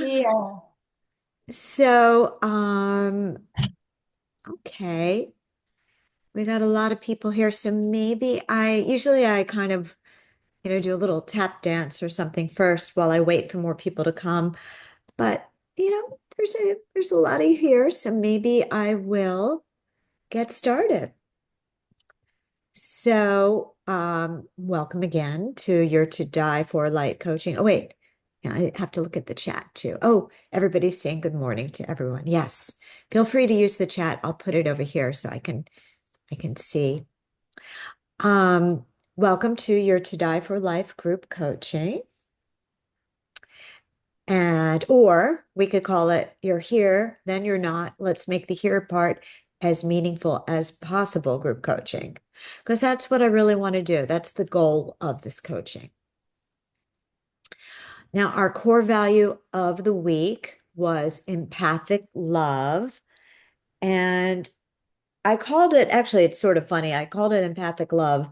Yeah. So, okay, we got a lot of people here. So maybe usually I kind of, do a little tap dance or something first while I wait for more people to come. But, there's a lot of you here, so maybe I will get started. So, welcome again to your To Die for Light coaching. Oh, wait. Yeah, I have to look at the chat too. Oh, everybody's saying good morning to everyone. Yes. Feel free to use the chat. I'll put it over here so I can see. Um, Welcome to your To Die for Life group coaching. Or we could call it you're here, then you're not. Let's make the here part as meaningful as possible group coaching. Because that's what I really want to do. That's the goal of this coaching. Now, our core value of the week was empathic love. And I called it, actually, it's sort of funny. I called it empathic love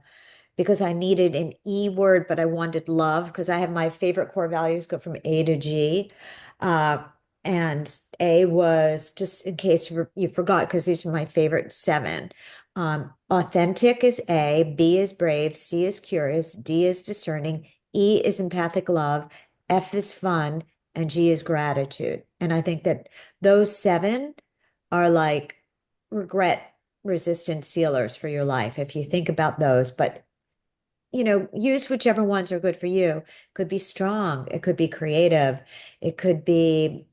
because I needed an E word, but I wanted love because I have my favorite core values go from A to G. Uh, and A was just in case you forgot, because these are my favorite seven. Authentic is A, B is brave, C is curious, D is discerning, E is empathic love, F is fun, and G is gratitude. And I think that those seven are like regret resistant sealers for your life if you think about those. But use whichever ones are good for you. Could be strong, it could be creative, it could be,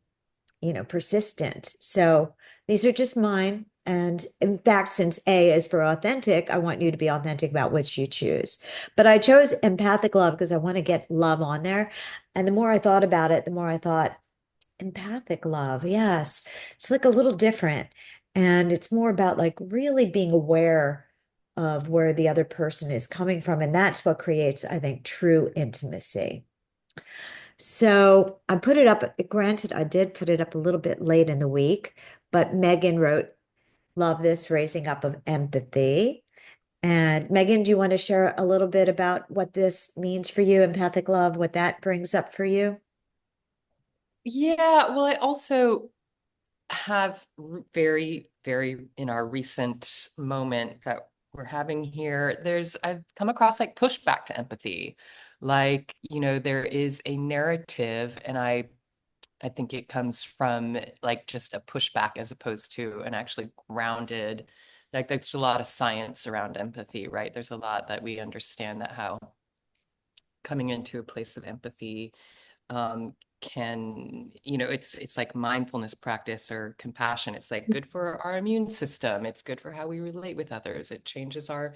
persistent. So these are just mine. And in fact, since A is for authentic, I want you to be authentic about which you choose. But I chose empathic love because I want to get love on there. And the more I thought about it, the more I thought, empathic love, yes, it's like a little different. And it's more about like really being aware of where the other person is coming from. And that's what creates, I think, true intimacy. So I put it up, granted, I did put it up a little bit late in the week, but Megan wrote, love this raising up of empathy. And Megan, do you want to share a little bit about what this means for you, empathic love, what that brings up for you? Yeah, well, I also have very, very in our recent moment that we're having here, I've come across like pushback to empathy. Like, there is a narrative, and I think it comes from like just a pushback as opposed to an actually grounded, like there's a lot of science around empathy, right? There's a lot that we understand that how coming into a place of empathy can, it's like mindfulness practice or compassion. It's like good for our immune system. It's good for how we relate with others. It changes our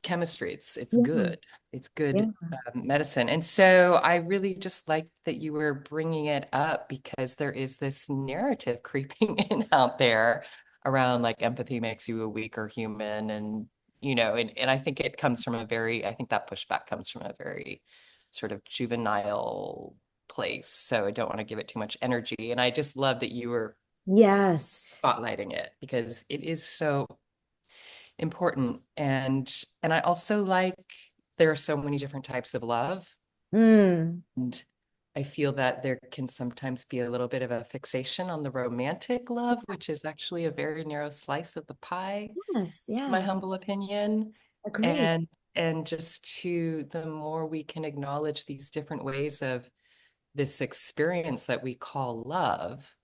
chemistry. It's Yeah, good. It's good yeah. medicine. And so I really just like that you were bringing it up because there is this narrative creeping in out there around like empathy makes you a weaker human. And, and I think it comes from I think that pushback comes from a very sort of juvenile place. So I don't want to give it too much energy. And I just love that you were Yes. spotlighting it because it is so important. And I also like there are so many different types of love. Mm, And I feel that there can sometimes be a little bit of a fixation on the romantic love, which is actually a very narrow slice of the pie, yes, my yes. humble opinion. Agree. And just to the more we can acknowledge these different ways of this experience that we call love,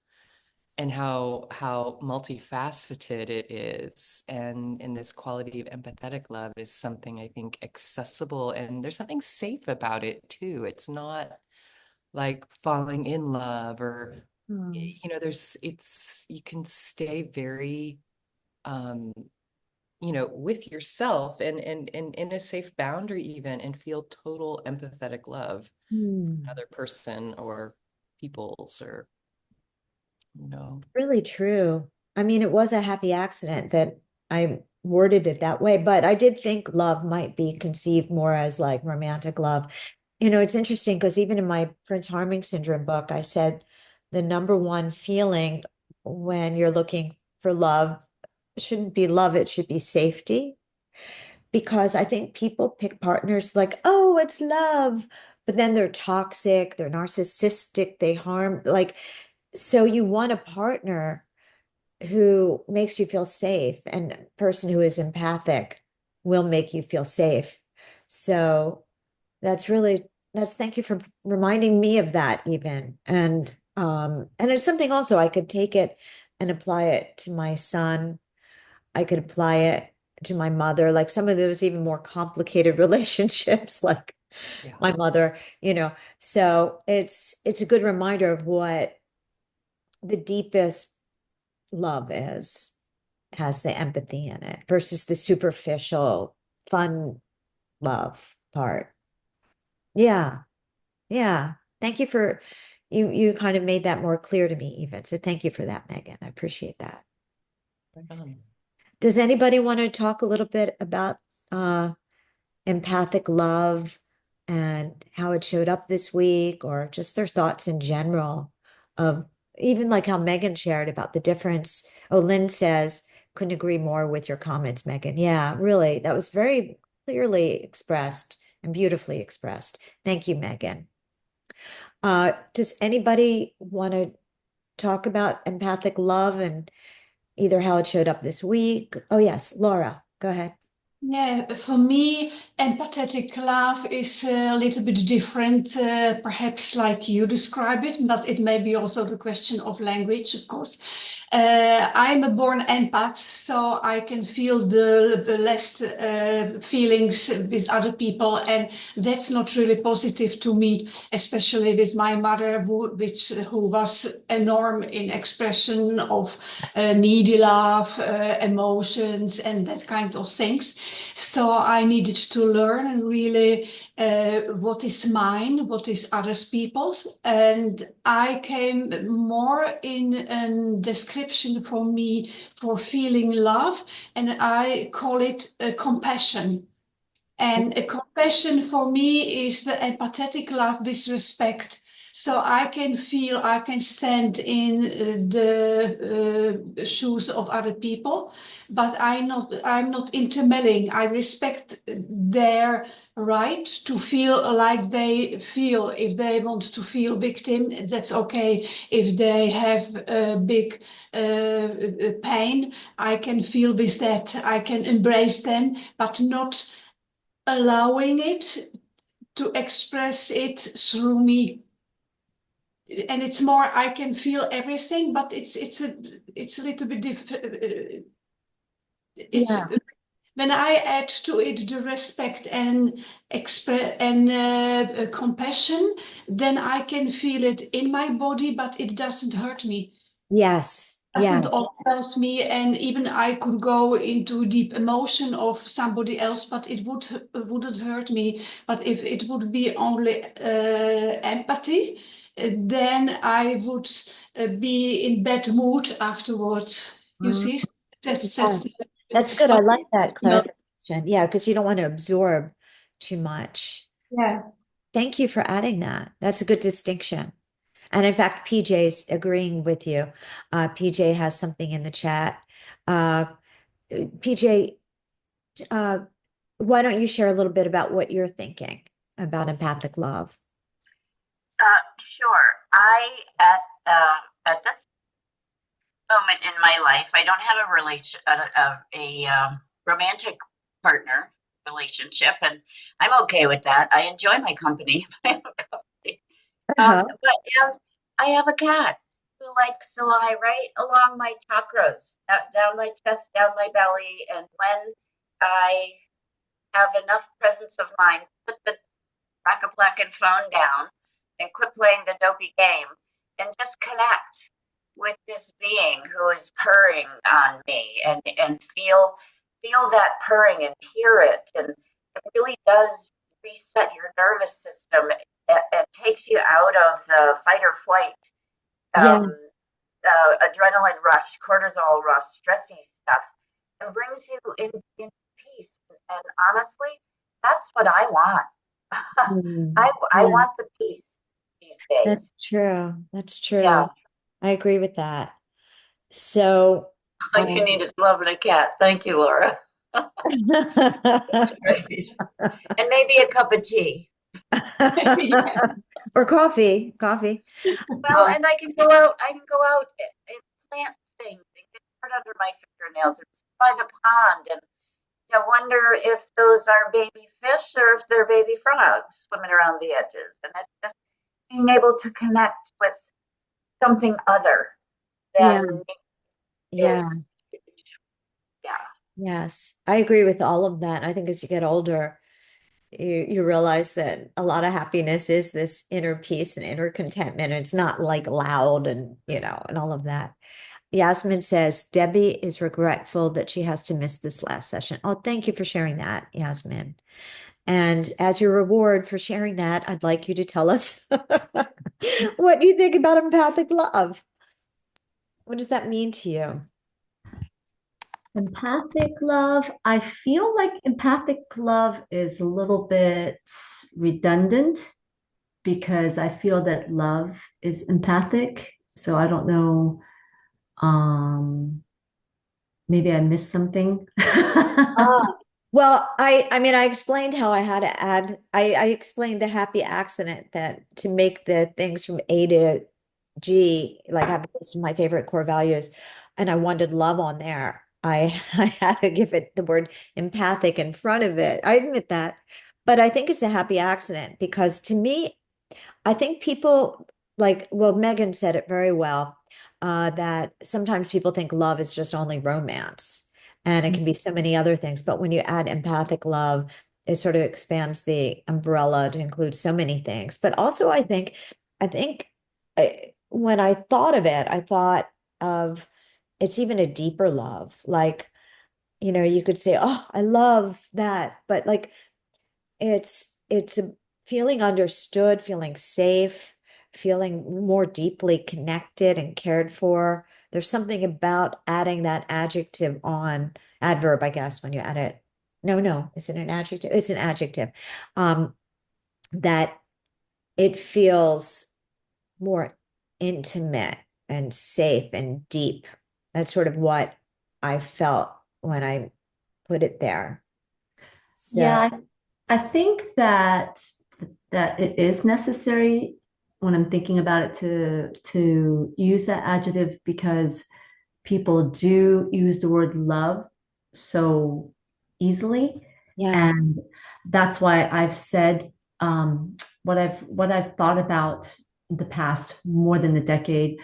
and how multifaceted it is, and this quality of empathetic love is something I think accessible, and there's something safe about it too. It's not like falling in love or Mm, there's it's you can stay very um with yourself and in a safe boundary even and feel total empathetic love for mm. another person or people's or you know Really true. I mean, it was a happy accident that I worded it that way, but I did think love might be conceived more as like romantic love. It's interesting because even in my Prince Harming Syndrome book, I said the number one feeling when you're looking for love shouldn't be love, it should be safety. because I think people pick partners like, oh, it's love, but then they're toxic, they're narcissistic, they harm, like, so you want a partner who makes you feel safe, and a person who is empathic will make you feel safe. So that's really, that's, thank you for reminding me of that even. And it's something also I could take it and apply it to my son. I could apply it to my mother, like some of those even more complicated relationships, like Yeah. my mother, you know. So it's a good reminder of what the deepest love is, has the empathy in it versus the superficial fun love part. Yeah. Yeah. Thank you for you kind of made that more clear to me even. So thank you for that, Megan. I appreciate that. Right on. Does anybody want to talk a little bit about uh empathic love and how it showed up this week, or just their thoughts in general of even like how Megan shared about the difference? Oh, Lynn says, couldn't agree more with your comments, Megan. Yeah, really. That was very clearly expressed and beautifully expressed. Thank you, Megan. Does anybody want to talk about empathic love and either how it showed up this week? Oh, yes, Laura, go ahead. Yeah, for me, empathetic love is a little bit different, perhaps like you describe it, but it may be also the question of language, of course. I'm a born empath, so I can feel the less feelings with other people, and that's not really positive to me, especially with my mother, who was enormous in expression of needy love, emotions, and that kind of things. So I needed to learn really what is mine, what is others people's, and I came more in a description for me for feeling love, and I call it compassion. And a compassion for me is the empathetic love with respect. So I can feel, I can stand in the shoes of other people, but I'm not intermeddling. I respect their right to feel like they feel. If they want to feel victim, that's okay. If they have a big pain, I can feel with that. I can embrace them, but not allowing it to express it through me. And it's more, I can feel everything, but it's a little bit it's Yeah. when I add to it the respect and express and compassion, then I can feel it in my body, but it doesn't hurt me. Yes. Doesn't Yes. overwhelm me, and even I could go into deep emotion of somebody else, but wouldn't hurt me. But if it would be only empathy, then I would be in bad mood afterwards. You Mm, see, yeah. that's That's good. I but like that you know, clarification. Yeah, because you don't want to absorb too much. yeah. Thank you for adding that. That's a good distinction. And in fact, PJ's agreeing with you. PJ has something in the chat. Uh, PJ, uh, why don't you share a little bit about what you're thinking about empathic love? Sure. At this moment in my life, I don't have a romantic partner relationship, and I'm okay with that. I enjoy my company. Uh-huh. But and I have a cat who likes to lie right along my chakras, down my chest, down my belly, and when I have enough presence of mind, put the Rack and phone down and quit playing the dopey game and just connect with this being who is purring on me and feel that purring and hear it, and it really does reset your nervous system. It takes you out of the fight or flight, Yeah. um, adrenaline rush, cortisol rush, stressy stuff, and brings you in peace. And honestly, that's what I want. Mm, I yeah, want the peace these that's days. true. That's Yeah, true. I agree with that. So, all you need is love and a cat. Thank you, Laura. That's great. And maybe a cup of tea. Yeah. Or coffee. Well, and I can go out and plant things and get dirt under my fingernails and sit by the pond and wonder if those are baby fish or if they're baby frogs swimming around the edges. And it's just being able to connect with something other Yeah, than yeah, is, yeah. yes. I agree with all of that. I think as you get older, you realize that a lot of happiness is this inner peace and inner contentment. It's not like loud and, and all of that. Yasmin says, Debbie is regretful that she has to miss this last session. Oh, thank you for sharing that, Yasmin. And as your reward for sharing that, I'd like you to tell us what you think about empathic love. What does that mean to you? Empathic love. I feel like empathic love is a little bit redundant because I feel that love is empathic. So I don't know. Maybe I missed something. Well, I mean, I explained how I had to add, I explained the happy accident that to make the things from A to G, like have this my favorite core values, and I wanted love on there. I had to give it the word empathic in front of it. I admit that. But I think it's a happy accident because to me, I think people like, well, Megan said it very well, that sometimes people think love is just only romance and it can be so many other things. But when you add empathic love, it sort of expands the umbrella to include so many things. But also, I think when I thought of it, I thought of it's even a deeper love. Like, you could say, oh, I love that. But like, it's a feeling understood, feeling safe, feeling more deeply connected and cared for. There's something about adding that adjective on adverb, I guess, when you add it. No, is it an adjective? It's an adjective. Um, that it feels more intimate and safe and deep. That's sort of what I felt when I put it there. So, Yeah, I think that it is necessary when I'm thinking about it to use that adjective because people do use the word love so easily. yeah, And that's why I've said what I've thought about in the past more than a decade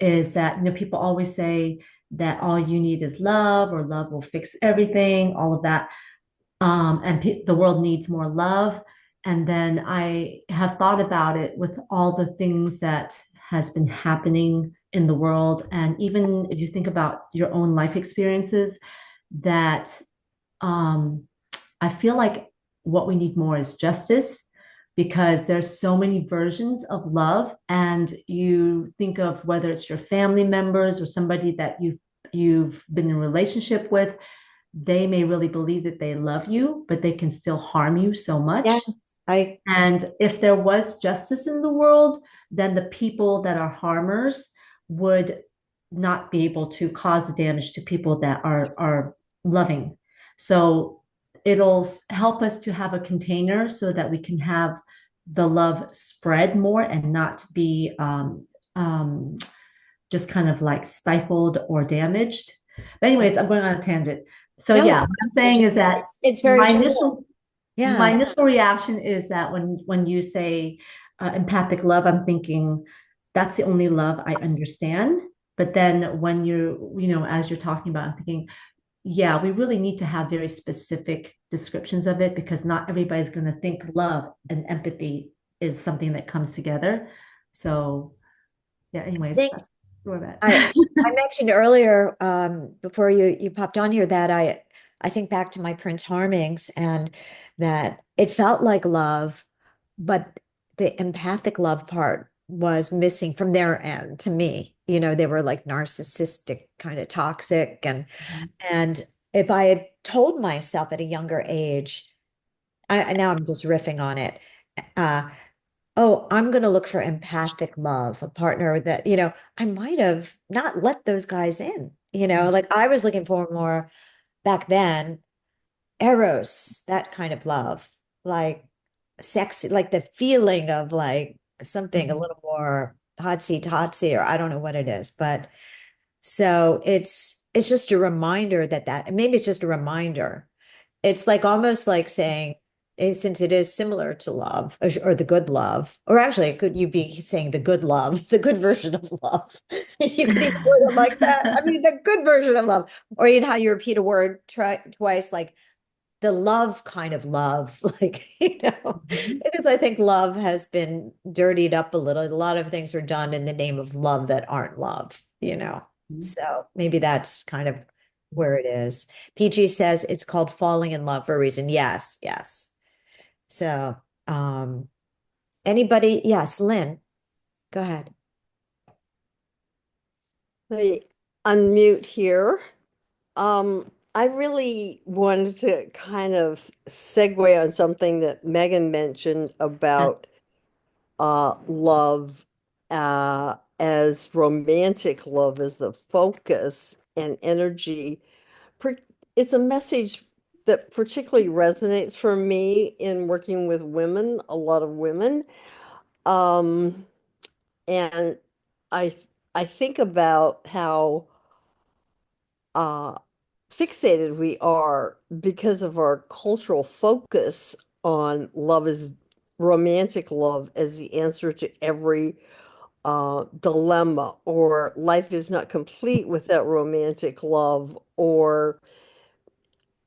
is that people always say that all you need is love or love will fix everything, all of that. And the world needs more love. And then I have thought about it with all the things that has been happening in the world. And even if you think about your own life experiences, that um, I feel like what we need more is justice because there's so many versions of love. And you think of whether it's your family members or somebody that you've been in a relationship with, they may really believe that they love you, but they can still harm you so yeah, much. I And if there was justice in the world, then the people that are harmers would not be able to cause the damage to people that are loving. So it'll help us to have a container so that we can have the love spread more and not be um, just kind of like stifled or damaged. But anyways, I'm going on a tangent. So no, yeah, what I'm saying is that it's very my true. initial my Yeah. initial reaction is that when you say empathic love, I'm thinking that's the only love I understand. But then when as you're talking about, I'm thinking, yeah, we really need to have very specific descriptions of it because not everybody's going to think love and empathy is something that comes together. So yeah, I anyways, think that's where that. I mentioned earlier, before you popped on here that I think back to my Prince Harmings and that it felt like love, but the empathic love part was missing from their end to me. They were like narcissistic, kind of toxic, and if I had told myself at a younger age, now I'm just riffing on it. Uh, oh, I'm going to look for empathic love, a partner that, I might have not let those guys in, like I was looking for more back then, eros, that kind of love, like sexy, like the feeling of like something a Mhm. little more hotsy totsy, or I don't know what it is, but so it's just a reminder that maybe it's just a reminder. It's like almost like saying, since it is similar to love or the good love, or actually, could you be saying the good love, the good version of love? You could even word it like that. I mean, the good version of love, or you know how you repeat a word twice, like the love kind of love, like, Mhm. because I think love has been dirtied up a little. A lot of things are done in the name of love that aren't love. Mhm. So maybe that's kind of where it is. PG says it's called falling in love for a reason. Yes, yes. So, anybody? Yes, Lynn, go ahead. Let me unmute here. I really wanted to kind of segue on something that Megan mentioned about love as romantic love as the focus and energy. It's a message that particularly resonates for me in working with women, a lot of women. Um, and I I think about how uh, fixated we are because of our cultural focus on love as romantic love as the answer to every dilemma, or life is not complete without romantic love, or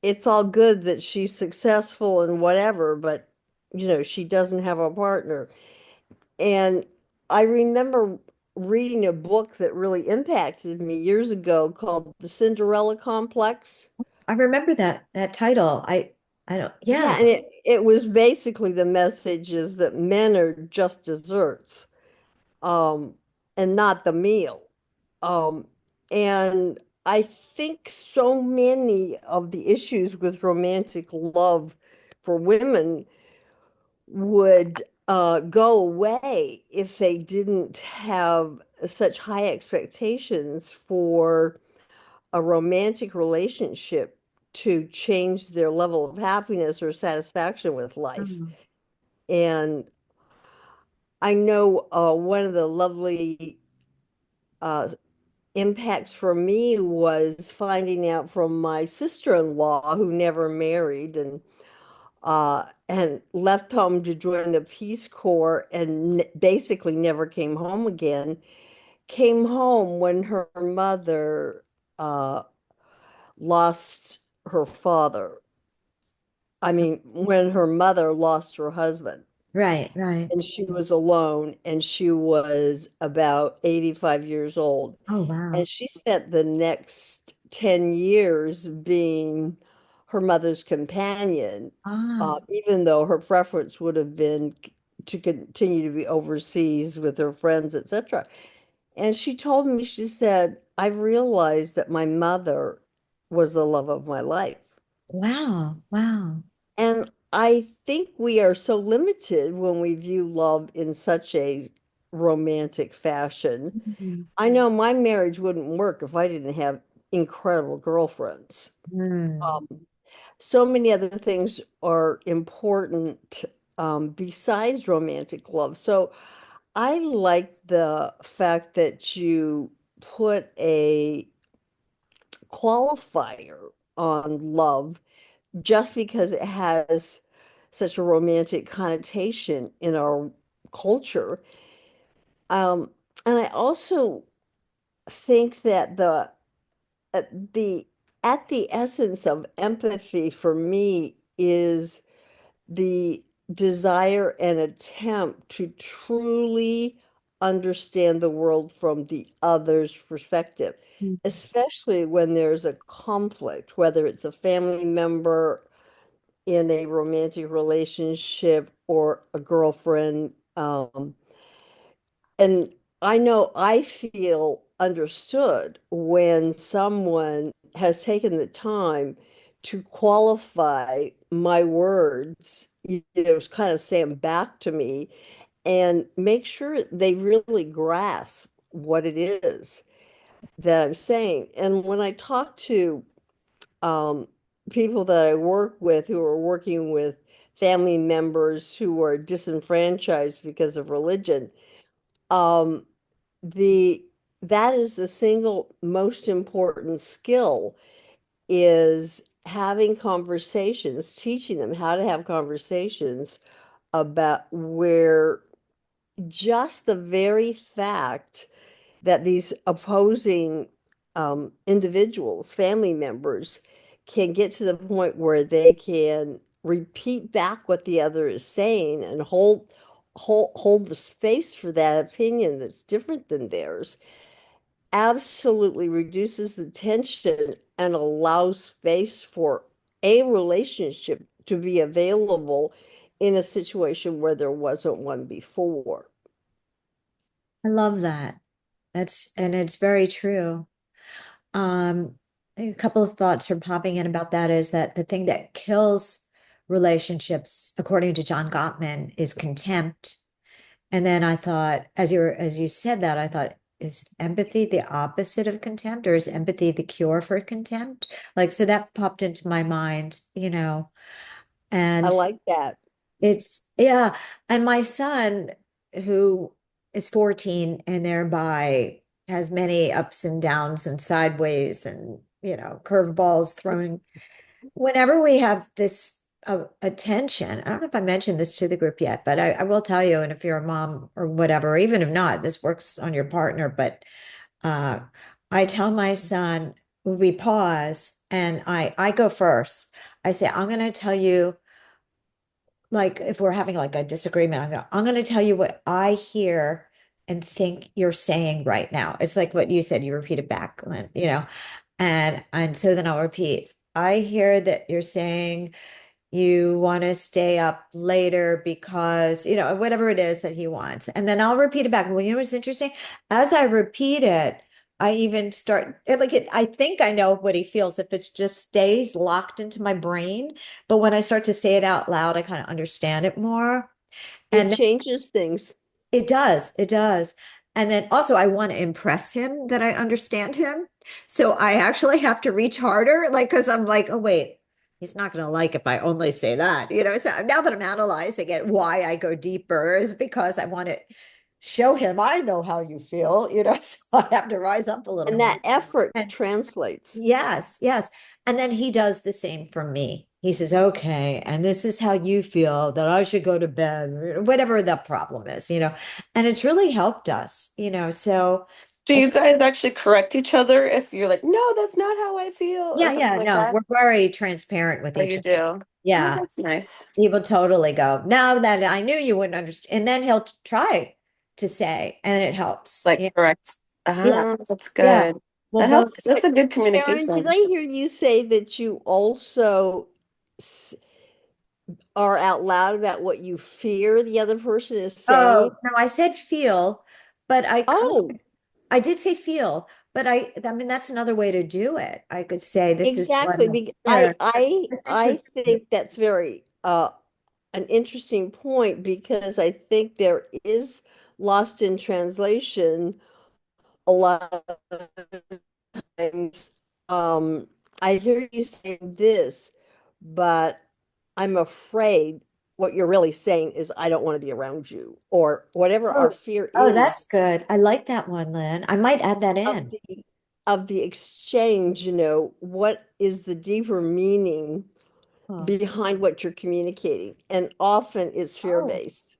it's all good that she's successful and whatever, but she doesn't have a partner. And I remember reading a book that really impacted me years ago called The Cinderella Complex. I remember that title. I don't. Yeah, Yeah. and it was basically the message is that men are just desserts, um, and not the meal. Um, and I think so many of the issues with romantic love for women would go away if they didn't have such high expectations for a romantic relationship to change their level of happiness or satisfaction with life. Oh, And I know one of the lovely uh, impacts for me was finding out from my sister-in-law who never married and left home to join the Peace Corps and basically never came home again. Came home when her mother uh, lost her father. I mean, when her mother lost her husband, right, right. and she was alone, and she was about 85 years old. Oh, wow. And she spent the next 10 years being her mother's companion, Ah, even though her preference would have been to continue to be overseas with her friends, etc. And she told me, she said, I realized that my mother was the love of my life. wow, wow. And I think we are so limited when we view love in such a romantic fashion. Mhm. I know my marriage wouldn't work if I didn't have incredible girlfriends. Mm. Um, so many other things are important besides romantic love. So I like the fact that you put a qualifier on love just because it has such a romantic connotation in our culture. Um, and I also think that at the at the essence of empathy for me is the desire and attempt to truly understand the world from the other's perspective, Mm. especially when there's a conflict, whether it's a family member in a romantic relationship or a girlfriend. And I know I feel understood when someone has taken the time to qualify my words, kind of say them back to me and make sure they really grasp what it is that I'm saying. And when I talk to um, people that I work with who are working with family members who are disenfranchised because of religion, um, the that is the single most important skill, is having conversations, teaching them how to have conversations about where just the very fact that these opposing individuals, family members, can get to the point where they can repeat back what the other is saying and hold the space for that opinion that's different than theirs, absolutely reduces the tension and allows space for a relationship to be available in a situation where there wasn't one before. I love that. And it's very true. A couple of thoughts are popping in about that is that the thing that kills relationships, according to John Gottman, is contempt. And then I thought, as you said that, I thought, is empathy the opposite of contempt, or is empathy the cure for contempt? Like, so that popped into my mind, I and like that. yeah. And my son, who is 14 and thereby has many ups and downs and sideways and, curveballs thrown. Whenever we have this attention, I don't know if I mentioned this to the group yet, but I will tell you, and if you're a mom or whatever, even if not, this works on your partner, but uh, I tell my son, we pause and I go first. I say, I'm going to tell you, like if we're having like a disagreement, I'm going to tell you what I hear and think you're saying right now. It's like what you said, you repeat it back, Lynn, and so then I'll repeat. I hear that you're saying you want to stay up later because, whatever it is that he wants. And then I'll repeat it back. Well, what's interesting? As I repeat it, I even start I think I know what he feels if it just stays locked into my brain. But when I start to say it out loud, I kind of understand it more. It And changes things. it does. It does. And then also, I want to impress him that I understand him. So I actually have to reach harder, like, because I'm like, oh, wait, he's not going to like if I only say that, So now that I'm analyzing it, why I go deeper is because I want to show him I know how you feel, So I have to rise up a little And more. that effort And translates. yes, yes. And then he does the same for me. He says, okay, and this is how you feel that I should go to bed, whatever the problem is, and it's really helped us, So Do I you think, guys actually correct each other if you're like, no, that's not how I feel, or yeah, something yeah, like no, that? we're very transparent with Oh, each you other. do? Oh, Yeah, that's nice. he will totally go, no, that I knew you wouldn't understand. And then he'll try to say, and it helps. Like Yeah, correct. yeah, That's yeah. good. We'll That both, helps. That's a good Sharon, did communication. I hear you say that you also s- are out loud about what you fear the other person is saying? oh, no, I said feel, but Oh, I did say feel, but I mean, that's another way to do it. I could say this is what exactly. I fear. I think that's very an interesting point, because I think there is lost in translation a lot of times. I hear you saying this, but I'm afraid what you're really saying is I don't want to be around you, or whatever our Oh, fear oh, is that's good. I like that one, Lynn. I might add that of in. the exchange, what is the deeper meaning Oh, behind what you're communicating? And often it's oh, fear-based.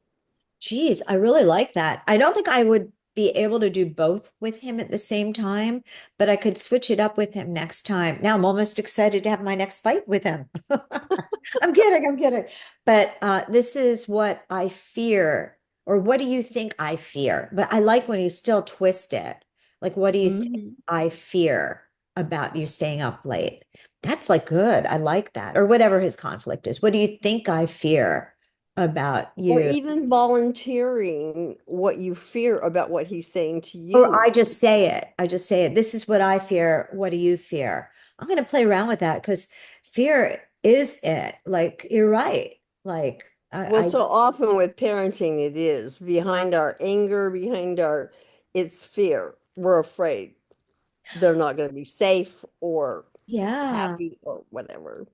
geez, I really like that. I don't think I would be able to do both with him at the same time, but I could switch it up with him next time. Now I'm almost excited to have my next fight with him. I'm kidding, I'm kidding. But this is what I fear, or what do you think I fear? But I like when you still twist it. Like, what do you think Mhm. I fear about you staying up late? That's like good. I like that. Or whatever his conflict is. What do you think I fear about Or you? even volunteering what you fear about what he's saying to Or I you. just say it. I just say it. This is what I fear. What do you fear? I'm going to play around with that because fear is it. Like, you're right. Like, Well, so often with parenting, it is behind our anger, it's fear. We're afraid they're not going to be safe, or Yeah, happy or whatever.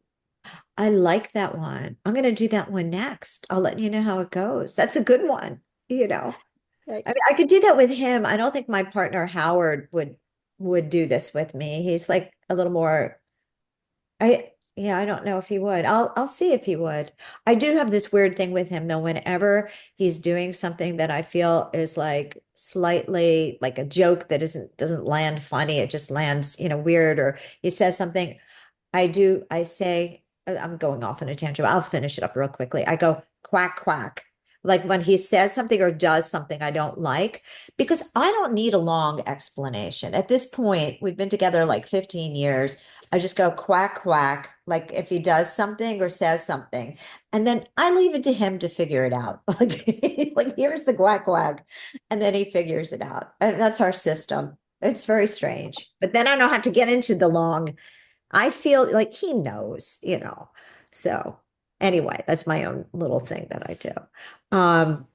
I like that one. I'm going to do that one next. I'll let you know how it goes. That's a good one, you know. I mean, I could do that with him. I don't think my partner Howard would do this with me. He's like a little more I don't know if he would. I'll see if he would. I do have this weird thing with him though. Whenever he's doing something that I feel is like slightly like a joke that doesn't land funny, it just lands, weird, or he says something, I say, I'm going off on a tangent, but I'll finish it up real quickly. I go quack, quack. Like when he says something or does something I don't like, because I don't need a long explanation. At this point, we've been together like 15 years. I just go quack, quack, like if he does something or says something. And then I leave it to him to figure it out. Like here's the quack, quack. And then he figures it out. And that's our system. It's very strange. But then I don't have to get into the long I feel like he knows. So anyway, that's my own little thing that I do. Um,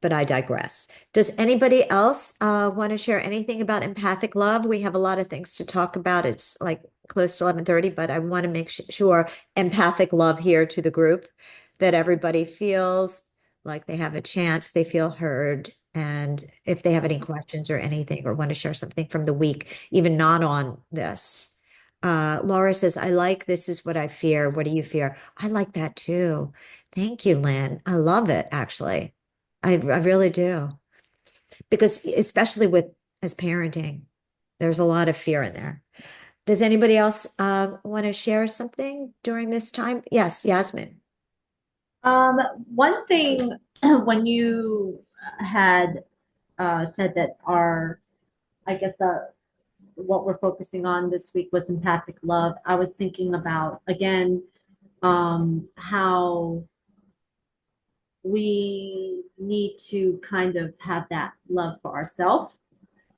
but I digress. Does anybody else want to share anything about empathic love? We have a lot of things to talk about. It's like close to 11:30, but I want to make sure empathic love here to the group that everybody feels like they have a chance, they feel heard. And if they have any questions or anything or want to share something from the week, even not on this. Laura says, I like this is what I fear. What do you fear? I like that too. Thank you, Lynn. I love it, actually. I really do. Because especially with as parenting, there's a lot of fear in there. Does anybody else want to share something during this time? Yes, Yasmin. One thing when you had said that I guess, what we're focusing on this week was empathic love, I was thinking about, again, how we need to kind of have that love for ourselves.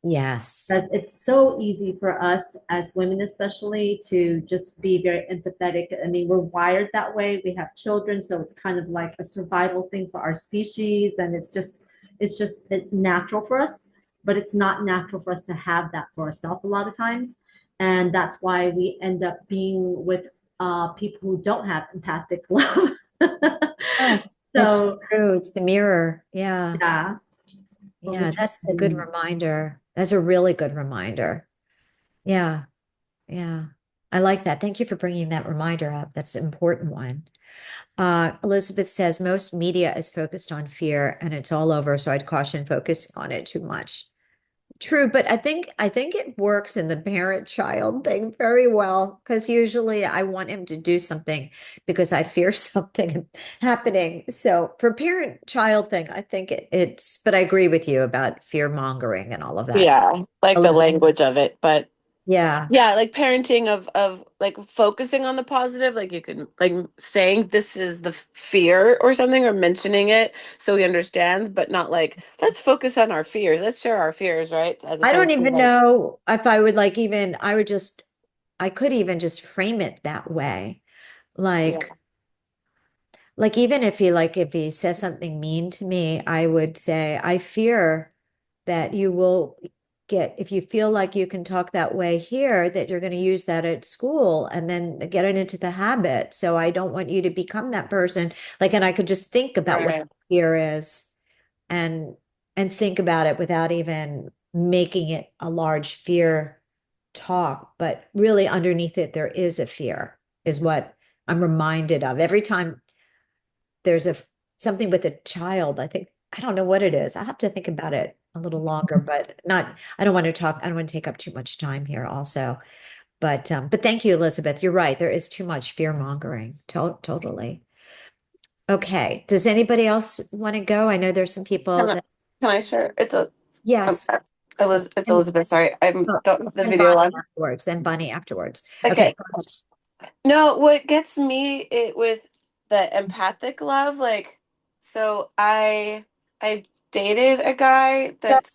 Yes. That it's so easy for us as women, especially, to just be very empathetic. I mean, we're wired that way. We have children, so it's kind of like a survival thing for our species, and it's just natural for us. But it's not natural for us to have that for ourselves a lot of times, and that's why we end up being with people who don't have empathic love. Yes, it's So true. It's the mirror. Yeah. yeah, but we Yeah, that's a good reminder. That's a really good reminder. Yeah. Yeah. I like that. Thank you for bringing that reminder up. That's an important one. Elizabeth says most media is focused on fear and it's all over, so I'd caution focus on it too much. True, but I think it works in the parent-child thing very well because usually I want him to do something because I fear something happening. So for parent-child thing, I think but I agree with you about fear-mongering and all of that. Yeah, like the language of it, but Yeah. yeah, like parenting of like focusing on the positive, like you can like saying this is the fear or something or mentioning it so he understands, but not like let's focus on our fears. Let's share our fears, right? As I don't opposed to even like know if I would like even I could even just frame it that way. yeah, Like even if he says something mean to me, I would say, I fear that you will if you feel like you can talk that way here, that you're going to use that at school and then get it into the habit. So I don't want you to become that person. Like, and I could just think about what right. fear is and think about it without even making it a large fear talk, but really underneath it, there is a fear, is what I'm reminded of every time there's something with a child. I don't know what it is. I have to think about it a little longer, but not, I don't want to talk, I don't want to take up too much time here also. But thank you, Elizabeth. You're right. There is too much fear mongering. Totally. Okay. Does anybody else want to go? I know there's some people Can I, that, can I share? yes. It's And, Elizabeth. Sorry, I oh, don't have the and video Bonnie on. afterwards, then Bunny afterwards. Okay. Okay. No, what gets me with the empathic love, like, so I dated a guy that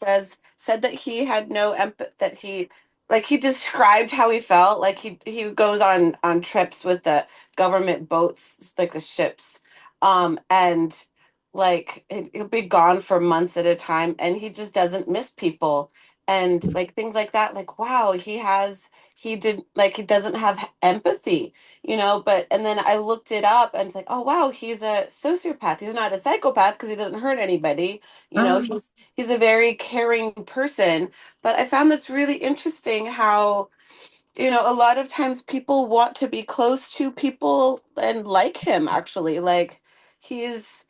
said that he had no that he like he described how he felt, like he goes on trips with the government boats, like the ships, and like he'll be gone for months at a time, and he just doesn't miss people, and like things like that. Like, wow, he doesn't have empathy, but and then I looked it up and it's like, oh wow, he's a sociopath. He's not a psychopath because he doesn't hurt anybody. He's a very caring person. But I found that's really interesting how a lot of times people want to be close to people and like him actually. Like he's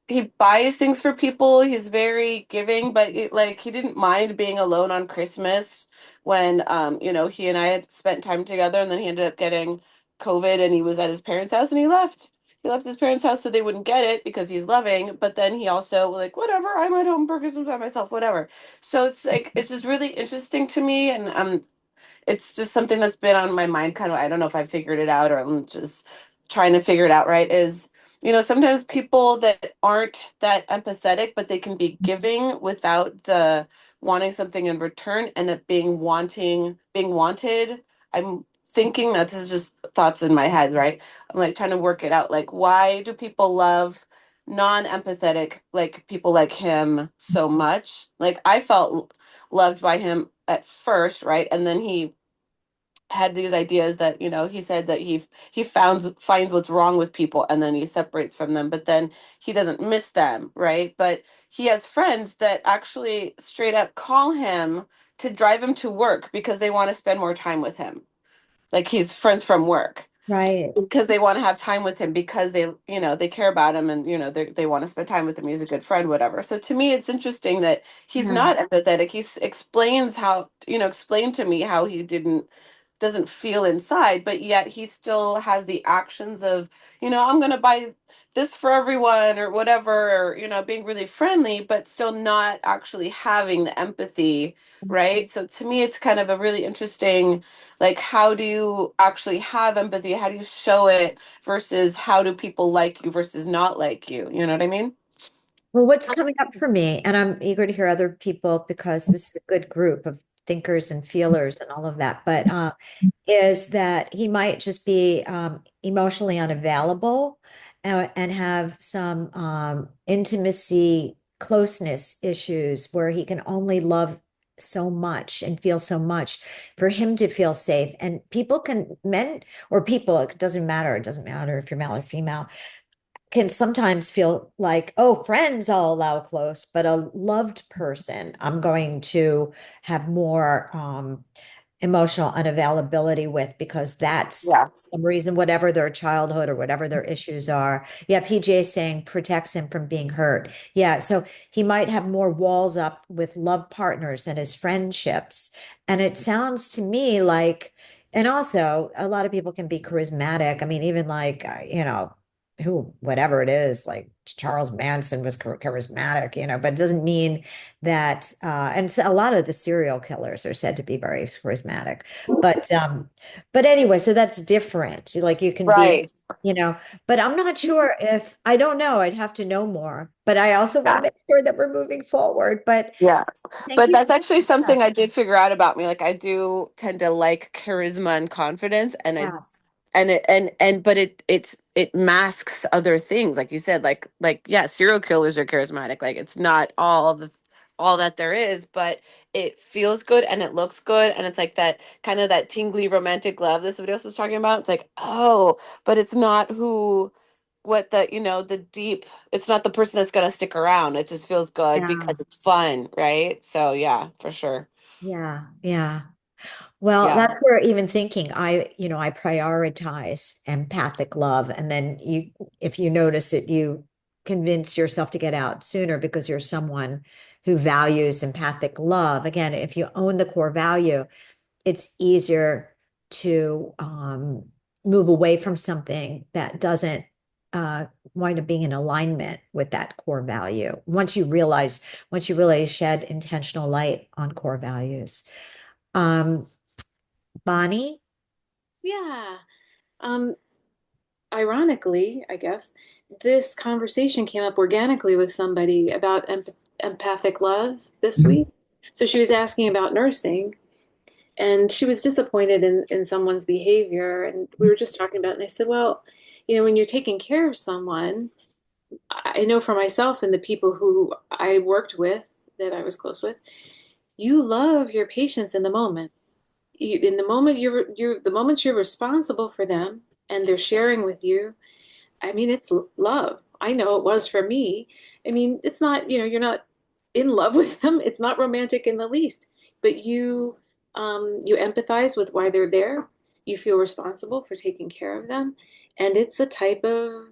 he buys things for people. He's very giving, but like he didn't mind being alone on Christmas when he and I had spent time together, and then he ended up getting COVID and he was at his parents' house and he left. He left his parents' house so they wouldn't get it because he's loving, but then he also like, whatever, I'm at home for Christmas by myself, whatever. So it's like it's just really interesting to me, and it's just something that's been on my mind kind of. I don't know if I figured it out or I'm just trying to figure it out, right? Is sometimes people that aren't that empathetic, but they can be giving without the wanting something in return, and it being wanted. I'm thinking that this is just thoughts in my head, right? I'm like trying to work it out. Like, why do people love non-empathetic like people like him so much? Like I felt loved by him at first, right? And then he had these ideas that he said that he finds what's wrong with people and then he separates from them, but then he doesn't miss them, right? But he has friends that actually straight up call him to drive him to work because they want to spend more time with him, like he's friends from work Right. because they want to have time with him because they care about him, and they want to spend time with him. He's a good friend, whatever. So to me it's interesting that he's Yeah. not empathetic. Explained to me how he doesn't feel inside, but yet he still has the actions of, I'm going to buy this for everyone or whatever, or, being really friendly, but still not actually having the empathy, right? So to me, it's kind of a really interesting, like, how do you actually have empathy? How do you show it versus how do people like you versus not like you? You know what I mean? Well, what's coming up for me, and I'm eager to hear other people because this is a good group of thinkers and feelers and all of that, but is that he might just be emotionally unavailable and have some intimacy, closeness issues where he can only love so much and feel so much for him to feel safe. And men or people, it doesn't matter. It doesn't matter if you're male or female, can sometimes feel like, oh, friends I'll allow close, but a loved person, I'm going to have more emotional unavailability with because that's Yeah. some reason, whatever their childhood or whatever their issues are. Yeah, PJ is saying protects him from being hurt. Yeah, so he might have more walls up with love partners than his friendships. And it sounds to me like, and also a lot of people can be charismatic. I mean, even like, who, whatever it is, like Charles Manson was charismatic, but it doesn't mean that, and so a lot of the serial killers are said to be very charismatic, but anyway, so that's different. Like you can be, Right. you know, but I'm not sure if, I don't know, I'd have to know more, but I also want to Yeah. make sure that we're moving forward, but Yeah. thank But you. that's actually Yeah. something I did figure out about me. Like I do tend to like charisma and confidence, and Yes. but it masks other things, like you said, like yeah, serial killers are charismatic. Like it's not all that there is, but it feels good and it looks good, and it's like that kind of that tingly romantic love that somebody else was talking about. It's like, oh, but it's not what the deep. It's not the person that's gonna stick around. It just feels good Yeah. because it's fun, right? So yeah, for sure. Yeah. Yeah. Well, Yeah. that's where even thinking I prioritize empathic love. And then if you notice it, you convince yourself to get out sooner because you're someone who values empathic love. Again, if you own the core value, it's easier to move away from something that doesn't uh, wind up being in alignment with that core value. Once you really shed intentional light on core values. Um, Bonnie? Yeah. Um, Ironically, I guess, this conversation came up organically with somebody about empathic love this week. So she was asking about nursing and she was disappointed in someone's behavior. And we were just talking about it. And I said, well, when you're taking care of someone, I know for myself and the people who I worked with that I was close with, you love your patients in the moment. In the moment the moments you're responsible for them and they're sharing with you, I mean, it's love. I know it was for me. I mean, it's not, you're not in love with them. It's not romantic in the least, but you empathize with why they're there. You feel responsible for taking care of them, and it's a type of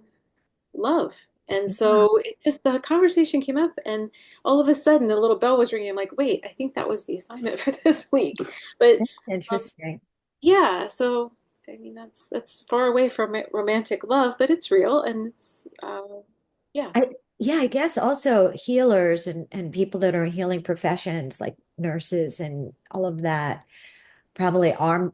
love. And so the conversation came up, and all of a sudden, a little bell was ringing. I'm like, wait, I think that was the assignment for this week. But um, Interesting. yeah, so I mean that's far away from romantic love, but it's real, and it's yeah. Yeah, I guess also healers and people that are in healing professions like nurses and all of that probably are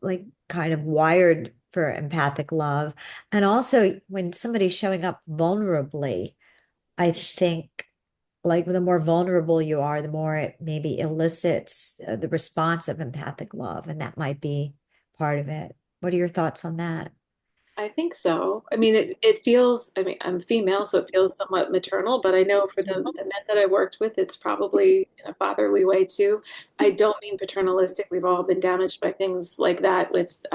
like kind of wired for empathic love. And also when somebody's showing up vulnerably, I think like the more vulnerable you are, the more it maybe elicits the response of empathic love. And that might be part of it. What are your thoughts on that? I think so. I mean, it feels, I mean, I'm female, so it feels somewhat maternal, but I know for the men that I worked with, it's probably in a fatherly way too. I don't mean paternalistic. We've all been damaged by things like that with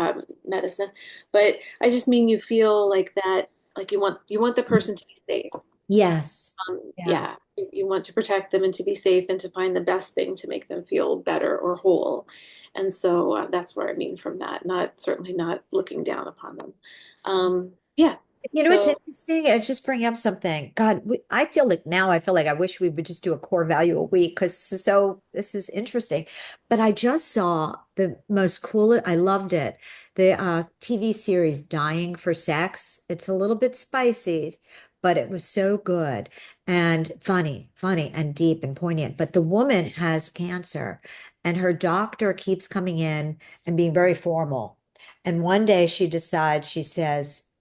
medicine, but I just mean you feel like that, like you want the person to be safe. Yes. Yeah, Yes. you want to protect them and to be safe and to find the best thing to make them feel better or whole. And so that's where I mean from that, not certainly not looking down upon them. Yeah. You know, it's So interesting. It's just bringing up something. God, I feel like now I feel like I wish we would just do a core value a week because this is interesting. But I just saw the most cool, I loved it. The TV series Dying for Sex. It's a little bit spicy, but it was so good and funny and deep and poignant. But the woman has cancer and her doctor keeps coming in and being very formal. And one day she decides, she says,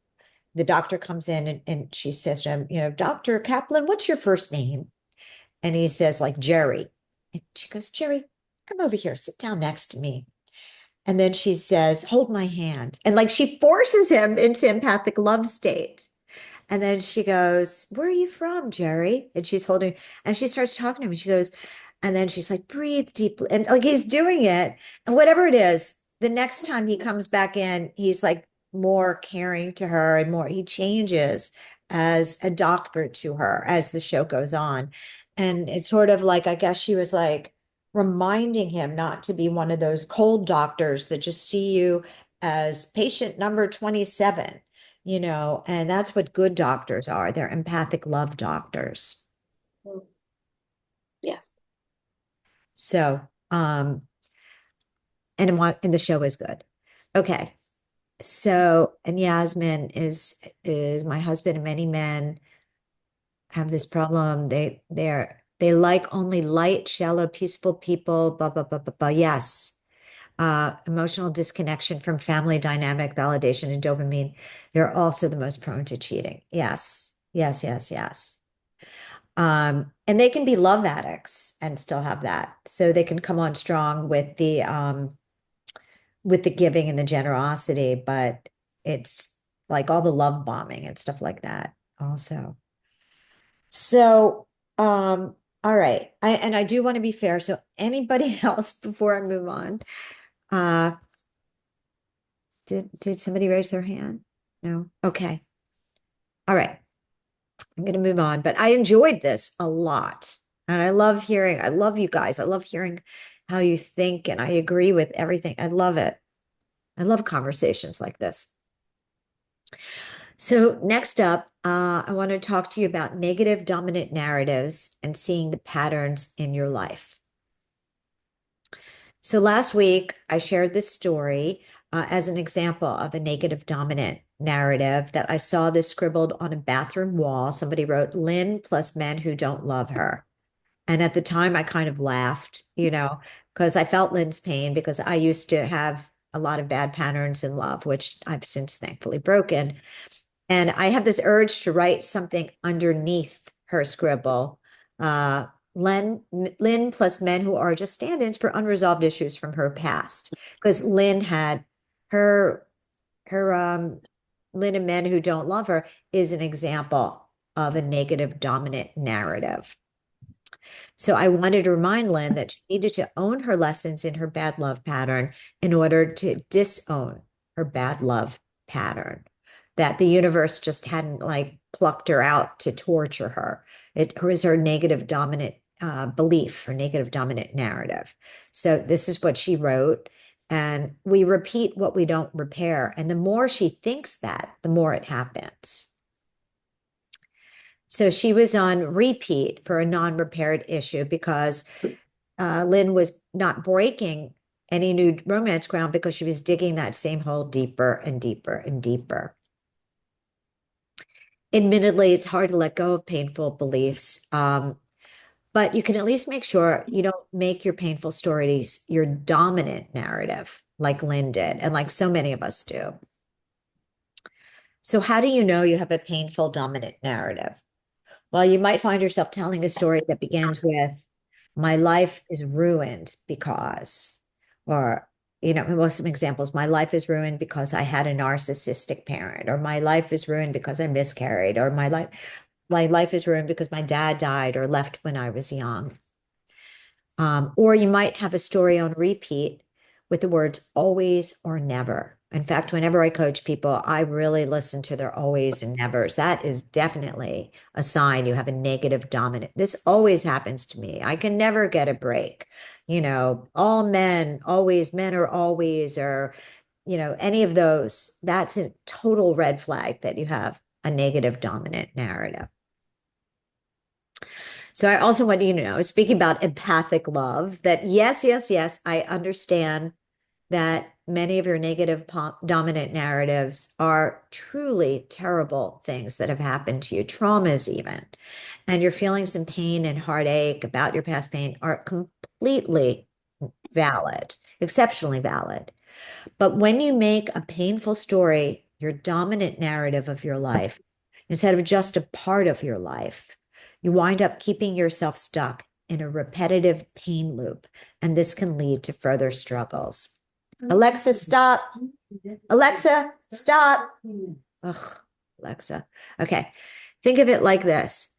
the doctor comes in and she says to him, Dr. Kaplan, what's your first name? And he says, like, Jerry. And she goes, Jerry, come over here, sit down next to me. And then she says, hold my hand. And like she forces him into empathic love state. And then she goes, where are you from, Jerry? And she's holding, and she starts talking to him. And she goes, and then she's like, breathe deeply. And like he's doing it. And whatever it is, the next time he comes back in, he's like more caring to her and more, he changes as a doctor to her as the show goes on. And it's sort of like, I guess she was like reminding him not to be one of those cold doctors that just see you as patient number 27, and that's what good doctors are. They're empathic love doctors. yes. So, and the show is good. Okay. So, and Yasmin is my husband, and many men have this problem. They like only light, shallow, peaceful people, blah, blah, blah, blah, blah. Yes. Emotional disconnection from family dynamic, validation, and dopamine. They're also the most prone to cheating. Yes. Yes, yes, yes. And they can be love addicts and still have that. So they can come on strong with the giving and the generosity, but it's like all the love bombing and stuff like that also. So, all right. I do want to be fair. So anybody else before I move on? Did somebody raise their hand? No? Okay. All right. I'm going to move on, but I enjoyed this a lot. And I love you guys. I love hearing how you think, and I agree with everything. I love it. I love conversations like this. So next up, I want to talk to you about negative dominant narratives and seeing the patterns in your life. So last week, I shared this story as an example of a negative dominant narrative that I saw this scribbled on a bathroom wall. Somebody wrote, Lynn plus men who don't love her. And at the time, I kind of laughed, because I felt Lynn's pain because I used to have a lot of bad patterns in love, which I've since thankfully broken. And I had this urge to write something underneath her scribble. Lynn plus men who are just stand-ins for unresolved issues from her past. Because Lynn had her Lynn and men who don't love her is an example of a negative dominant narrative. So I wanted to remind Lynn that she needed to own her lessons in her bad love pattern in order to disown her bad love pattern, that the universe just hadn't like plucked her out to torture her. It was her negative dominant belief, her negative dominant narrative. So this is what she wrote. And we repeat what we don't repair. And the more she thinks that, the more it happens. So she was on repeat for a non-repaired issue because Lynn was not breaking any new romance ground because she was digging that same hole deeper and deeper and deeper. Admittedly, it's hard to let go of painful beliefs, but you can at least make sure you don't make your painful stories your dominant narrative like Lynn did and like so many of us do. So how do you know you have a painful dominant narrative? Well, you might find yourself telling a story that begins with, my life is ruined because, or, well, some examples, my life is ruined because I had a narcissistic parent, or my life is ruined because I miscarried, or my life is ruined because my dad died or left when I was young. Or you might have a story on repeat with the words always or never. In fact, whenever I coach people, I really listen to their always and nevers. That is definitely a sign you have a negative dominant. This always happens to me. I can never get a break. All men, always, men are always, or, any of those. That's a total red flag that you have a negative dominant narrative. So I also want you to know, speaking about empathic love, that yes, I understand that many of your negative dominant narratives are truly terrible things that have happened to you, traumas even, and your feelings and pain and heartache about your past pain are completely valid, exceptionally valid. But when you make a painful story your dominant narrative of your life, instead of just a part of your life, you wind up keeping yourself stuck in a repetitive pain loop, and this can lead to further struggles. Alexa, stop. Alexa, stop. Ugh, Alexa. Okay. Think of it like this.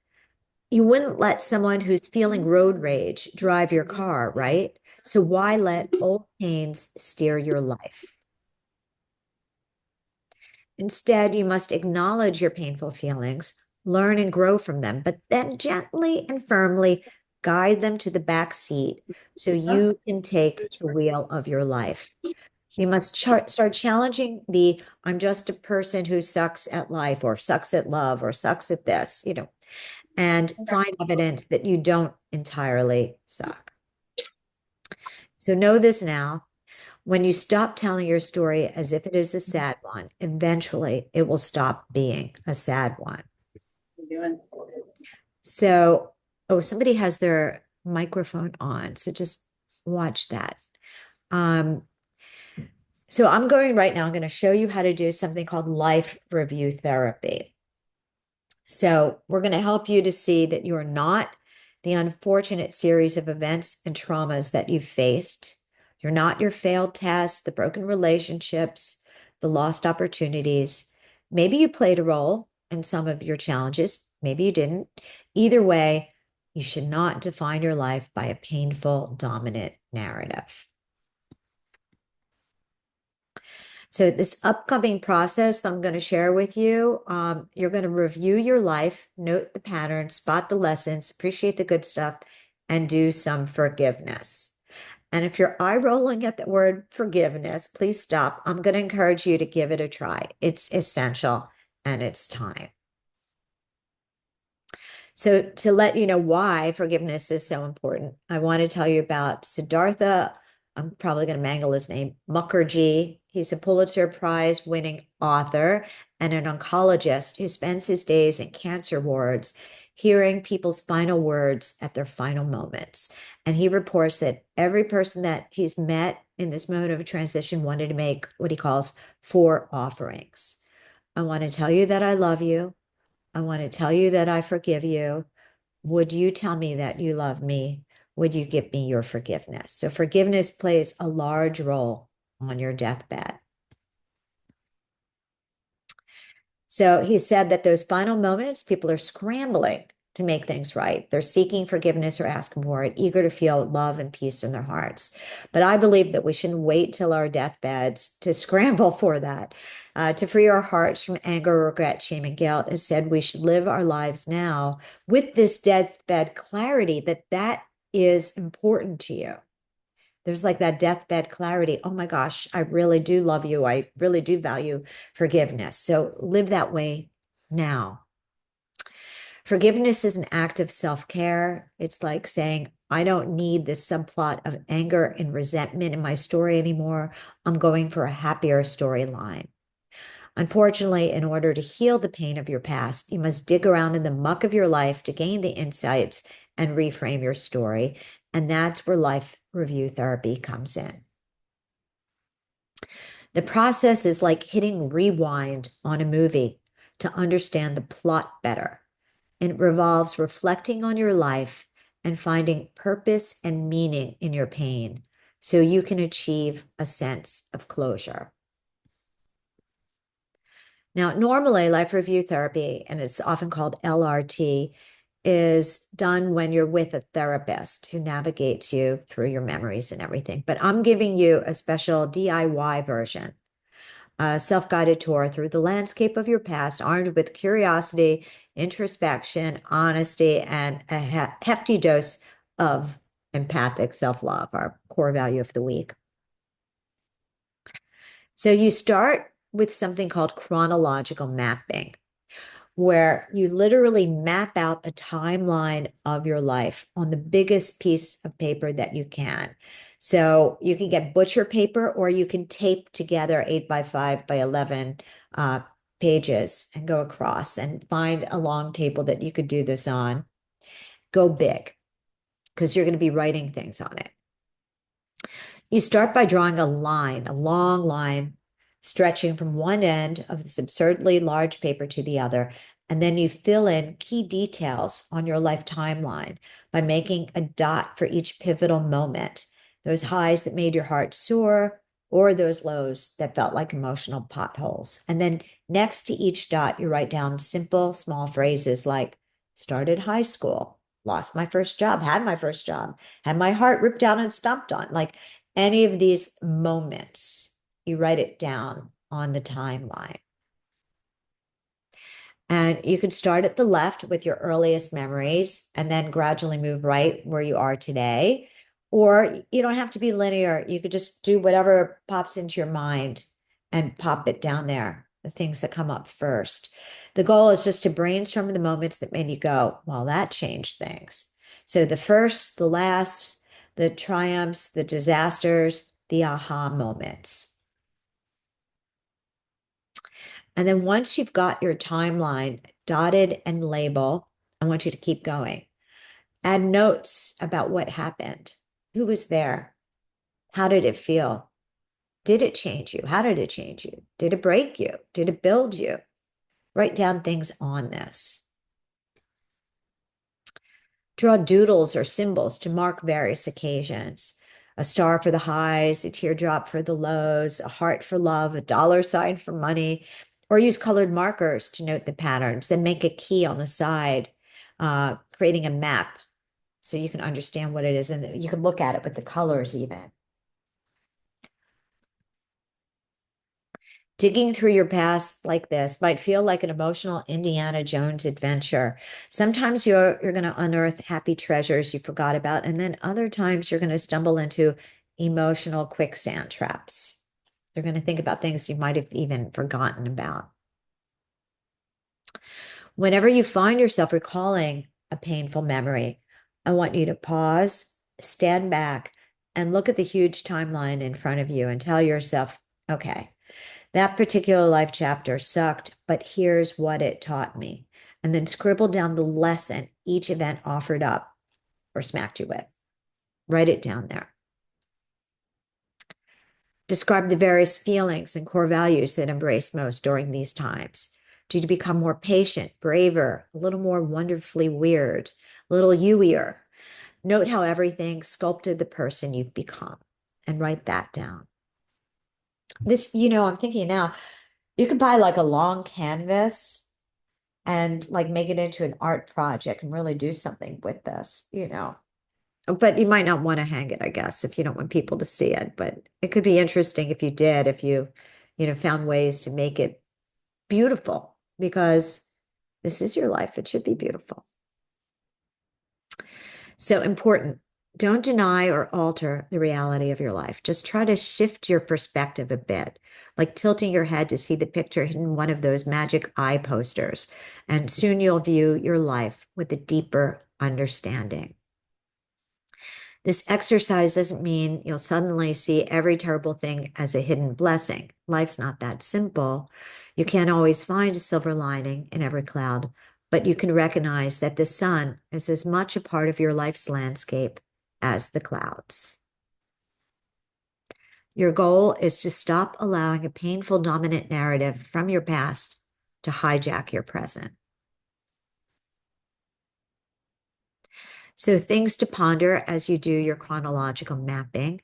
You wouldn't let someone who's feeling road rage drive your car, right? So why let old pains steer your life? Instead, you must acknowledge your painful feelings, learn and grow from them, but then gently and firmly guide them to the back seat so you can take the wheel of your life. You must start challenging the I'm just a person who sucks at life or sucks at love or sucks at this, and find evidence that you don't entirely suck. So know this now. When you stop telling your story as if it is a sad one, eventually it will stop being a sad one. So, somebody has their microphone on, so just watch that. So I'm going to show you how to do something called life review therapy. So we're going to help you to see that you are not the unfortunate series of events and traumas that you've faced. You're not your failed tests, the broken relationships, the lost opportunities. Maybe you played a role in some of your challenges. Maybe you didn't. Either way, you should not define your life by a painful, dominant narrative. So this upcoming process I'm going to share with you, you're going to review your life, note the patterns, spot the lessons, appreciate the good stuff, and do some forgiveness. And if you're eye rolling at the word forgiveness, please stop. I'm going to encourage you to give it a try. It's essential and it's time. So to let you know why forgiveness is so important, I want to tell you about Siddhartha. I'm probably going to mangle his name, Mukherjee. He's a Pulitzer Prize winning author and an oncologist who spends his days in cancer wards hearing people's final words at their final moments. And he reports that every person that he's met in this moment of transition wanted to make what he calls 4 offerings. I want to tell you that I love you. I want to tell you that I forgive you. Would you tell me that you love me? Would you give me your forgiveness? So forgiveness plays a large role on your deathbed. So he said that those final moments, people are scrambling to make things right. They're seeking forgiveness or asking for it, eager to feel love and peace in their hearts. But I believe that we shouldn't wait till our deathbeds to scramble for that, to free our hearts from anger, regret, shame, and guilt. Instead, we should live our lives now with this deathbed clarity that that is important to you. There's like that deathbed clarity. Oh my gosh, I really do love you. I really do value forgiveness. So live that way now. Forgiveness is an act of self-care. It's like saying, I don't need this subplot of anger and resentment in my story anymore. I'm going for a happier storyline. Unfortunately, in order to heal the pain of your past, you must dig around in the muck of your life to gain the insights and reframe your story. And that's where life review therapy comes in. The process is like hitting rewind on a movie to understand the plot better. And it revolves reflecting on your life and finding purpose and meaning in your pain so you can achieve a sense of closure. Now, normally life review therapy, and it's often called LRT, is done when you're with a therapist who navigates you through your memories and everything. But I'm giving you a special DIY version, a self-guided tour through the landscape of your past, armed with curiosity, introspection, honesty, and a hefty dose of empathic self-love, our core value of the week. So you start with something called chronological mapping, where you literally map out a timeline of your life on the biggest piece of paper that you can. So you can get butcher paper, or you can tape together 8x5x11 pages and go across and find a long table that you could do this on. Go big, because you're going to be writing things on it. You start by drawing a line, a long line, stretching from one end of this absurdly large paper to the other. And then you fill in key details on your life timeline by making a dot for each pivotal moment, those highs that made your heart soar, or those lows that felt like emotional potholes. And then next to each dot, you write down simple, small phrases like started high school, lost my first job, had my first job, had my heart ripped out and stomped on. Like any of these moments, you write it down on the timeline. And you could start at the left with your earliest memories and then gradually move right where you are today. Or you don't have to be linear. You could just do whatever pops into your mind and pop it down there, the things that come up first. The goal is just to brainstorm the moments that made you go, well, that changed things. So the first, the last, the triumphs, the disasters, the aha moments. And then once you've got your timeline dotted and labeled, I want you to keep going. Add notes about what happened. Who was there? How did it feel? Did it change you? How did it change you? Did it break you? Did it build you? Write down things on this. Draw doodles or symbols to mark various occasions. A star for the highs, a teardrop for the lows, a heart for love, a dollar sign for money, or use colored markers to note the patterns. Then make a key on the side, creating a map so you can understand what it is. And you can look at it with the colors even. Digging through your past like this might feel like an emotional Indiana Jones adventure. Sometimes you're going to unearth happy treasures you forgot about, and then other times you're going to stumble into emotional quicksand traps. You're going to think about things you might have even forgotten about. Whenever you find yourself recalling a painful memory, I want you to pause, stand back, and look at the huge timeline in front of you and tell yourself, okay, that particular life chapter sucked, but here's what it taught me. And then scribble down the lesson each event offered up or smacked you with. Write it down there. Describe the various feelings and core values that embrace most during these times. Did you become more patient, braver, a little more wonderfully weird, a little you-ier? Note how everything sculpted the person you've become, and write that down. This, I'm thinking now, you could buy like a long canvas and like make it into an art project and really do something with this, you know. But you might not want to hang it, I guess, if you don't want people to see it. But it could be interesting if you did, if you know, found ways to make it beautiful, because this is your life. It should be beautiful. So important. Don't deny or alter the reality of your life. Just try to shift your perspective a bit, like tilting your head to see the picture hidden in one of those magic eye posters. And soon you'll view your life with a deeper understanding. This exercise doesn't mean you'll suddenly see every terrible thing as a hidden blessing. Life's not that simple. You can't always find a silver lining in every cloud, but you can recognize that the sun is as much a part of your life's landscape as the clouds. Your goal is to stop allowing a painful dominant narrative from your past to hijack your present. So things to ponder as you do your chronological mapping.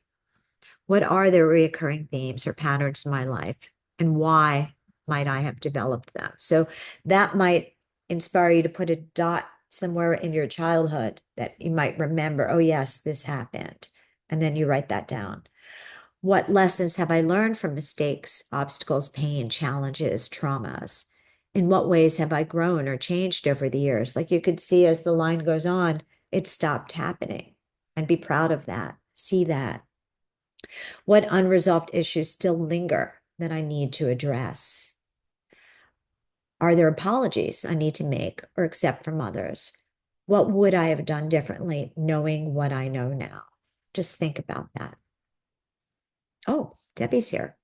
What are the recurring themes or patterns in my life, and why might I have developed them? So that might inspire you to put a dot somewhere in your childhood that you might remember, oh yes, this happened. And then you write that down. What lessons have I learned from mistakes, obstacles, pain, challenges, traumas? In what ways have I grown or changed over the years? Like you could see as the line goes on, it stopped happening, and be proud of that. See that. What unresolved issues still linger that I need to address? Are there apologies I need to make or accept from others? What would I have done differently knowing what I know now? Just think about that. Oh, Debbie's here.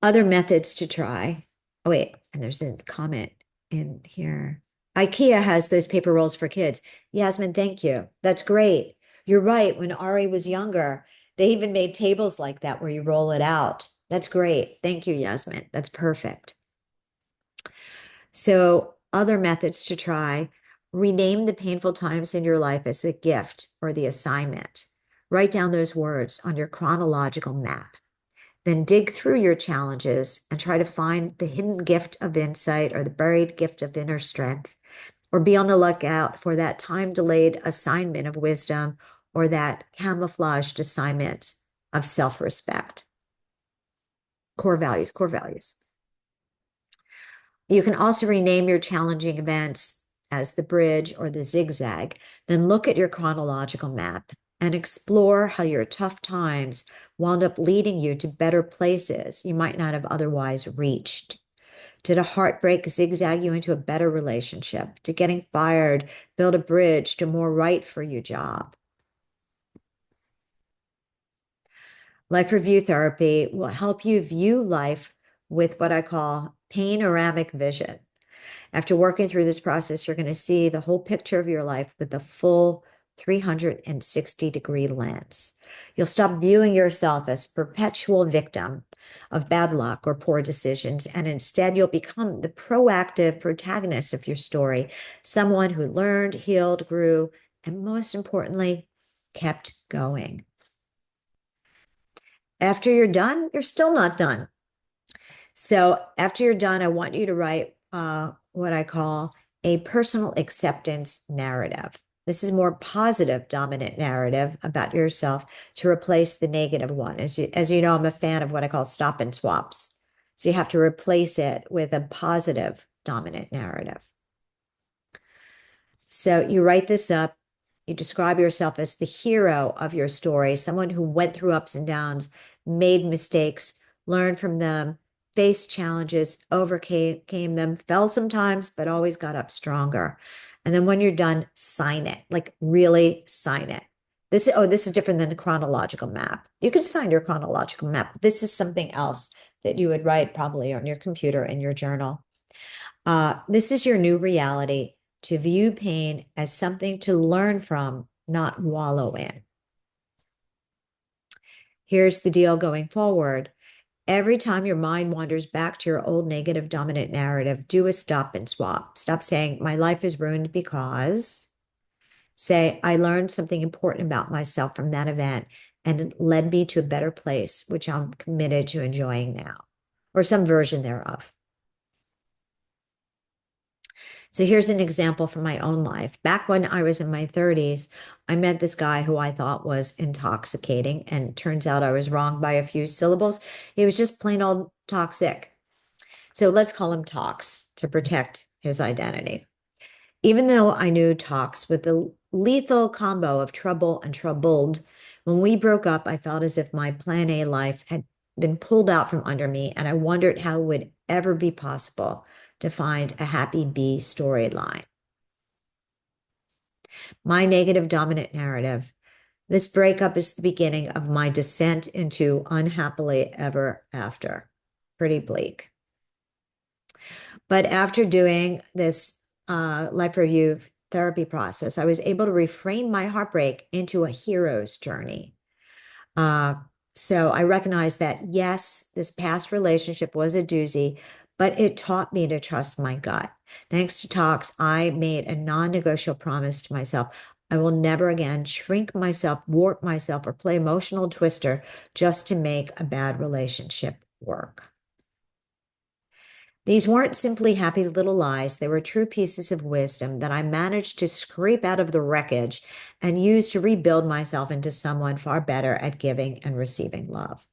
Other methods to try. Oh, wait, and there's a comment in here. IKEA has those paper rolls for kids. Yasmin, thank you. That's great. You're right. When Ari was younger, they even made tables like that where you roll it out. That's great. Thank you, Yasmin. That's perfect. So other methods to try: rename the painful times in your life as the gift or the assignment. Write down those words on your chronological map. Then dig through your challenges and try to find the hidden gift of insight or the buried gift of inner strength, or be on the lookout for that time-delayed assignment of wisdom or that camouflaged assignment of self-respect. Core values, core values. You can also rename your challenging events as the bridge or the zigzag. Then look at your chronological map and explore how your tough times wound up leading you to better places you might not have otherwise reached. Did a heartbreak zigzag you into a better relationship? Did getting fired build a bridge to a more right for you job? Life review therapy will help you view life with what I call panoramic vision. After working through this process, you're going to see the whole picture of your life with the full 360-degree lens. You'll stop viewing yourself as a perpetual victim of bad luck or poor decisions, and instead you'll become the proactive protagonist of your story, someone who learned, healed, grew, and most importantly, kept going. After you're done, you're still not done. So after you're done, I want you to write what I call a personal acceptance narrative. This is more positive dominant narrative about yourself to replace the negative one. As you know, I'm a fan of what I call stop and swaps. So you have to replace it with a positive dominant narrative. So you write this up. You describe yourself as the hero of your story, someone who went through ups and downs, made mistakes, learned from them, faced challenges, overcame them, fell sometimes, but always got up stronger. And then when you're done, sign it, like really sign it. This is different than the chronological map. You can sign your chronological map. This is something else that you would write probably on your computer in your journal. This is your new reality: to view pain as something to learn from, not wallow in. Here's the deal going forward. Every time your mind wanders back to your old negative dominant narrative, do a stop and swap. Stop saying, my life is ruined because. Say, I learned something important about myself from that event and it led me to a better place, which I'm committed to enjoying now, or some version thereof. So here's an example from my own life. Back when I was in my 30s, I met this guy who I thought was intoxicating, and turns out I was wrong by a few syllables. He was just plain old toxic. So let's call him Tox to protect his identity. Even though I knew Tox with the lethal combo of trouble and troubled, when we broke up, I felt as if my plan A life had been pulled out from under me, and I wondered how it would ever be possible to find a happy B storyline. My negative dominant narrative. This breakup is the beginning of my descent into unhappily ever after. Pretty bleak. But after doing this life review therapy process, I was able to reframe my heartbreak into a hero's journey. So I recognized that, yes, this past relationship was a doozy, but it taught me to trust my gut. Thanks to Tox, I made a non-negotiable promise to myself. I will never again shrink myself, warp myself, or play emotional twister just to make a bad relationship work. These weren't simply happy little lies. They were true pieces of wisdom that I managed to scrape out of the wreckage and use to rebuild myself into someone far better at giving and receiving love.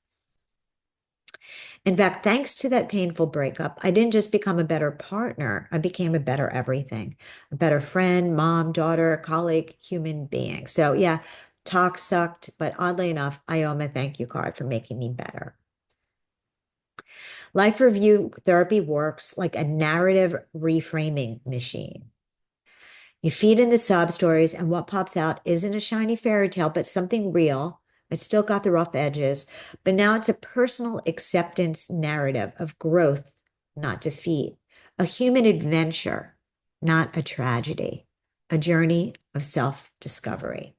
In fact, thanks to that painful breakup, I didn't just become a better partner, I became a better everything, a better friend, mom, daughter, colleague, human being. So yeah, talk sucked, but oddly enough, I owe him a thank you card for making me better. Life review therapy works like a narrative reframing machine. You feed in the sob stories, and what pops out isn't a shiny fairy tale, but something real. It's still got the rough edges, but now it's a personal acceptance narrative of growth, not defeat, a human adventure, not a tragedy, a journey of self-discovery.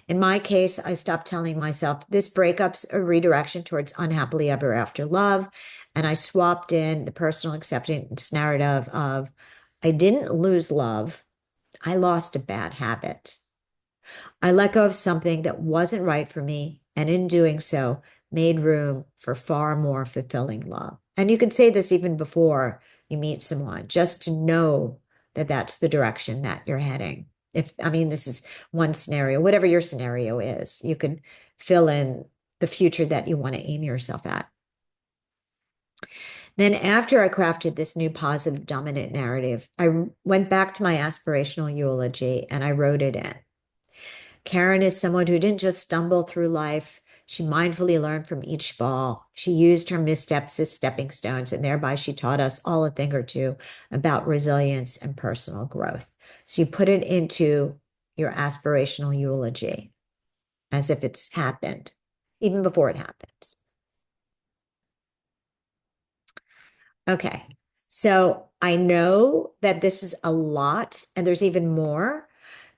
In my case, I stopped telling myself this breakup's a redirection towards unhappily ever after love. And I swapped in the personal acceptance narrative of I didn't lose love. I lost a bad habit. I let go of something that wasn't right for me. And in doing so, made room for far more fulfilling love. And you can say this even before you meet someone, just to know that that's the direction that you're heading. This is one scenario, whatever your scenario is, you can fill in the future that you want to aim yourself at. Then after I crafted this new positive dominant narrative, I went back to my aspirational eulogy and I wrote it in. Karen is someone who didn't just stumble through life. She mindfully learned from each fall. She used her missteps as stepping stones, and thereby she taught us all a thing or two about resilience and personal growth. So you put it into your aspirational eulogy as if it's happened, even before it happens. Okay, so I know that this is a lot and there's even more.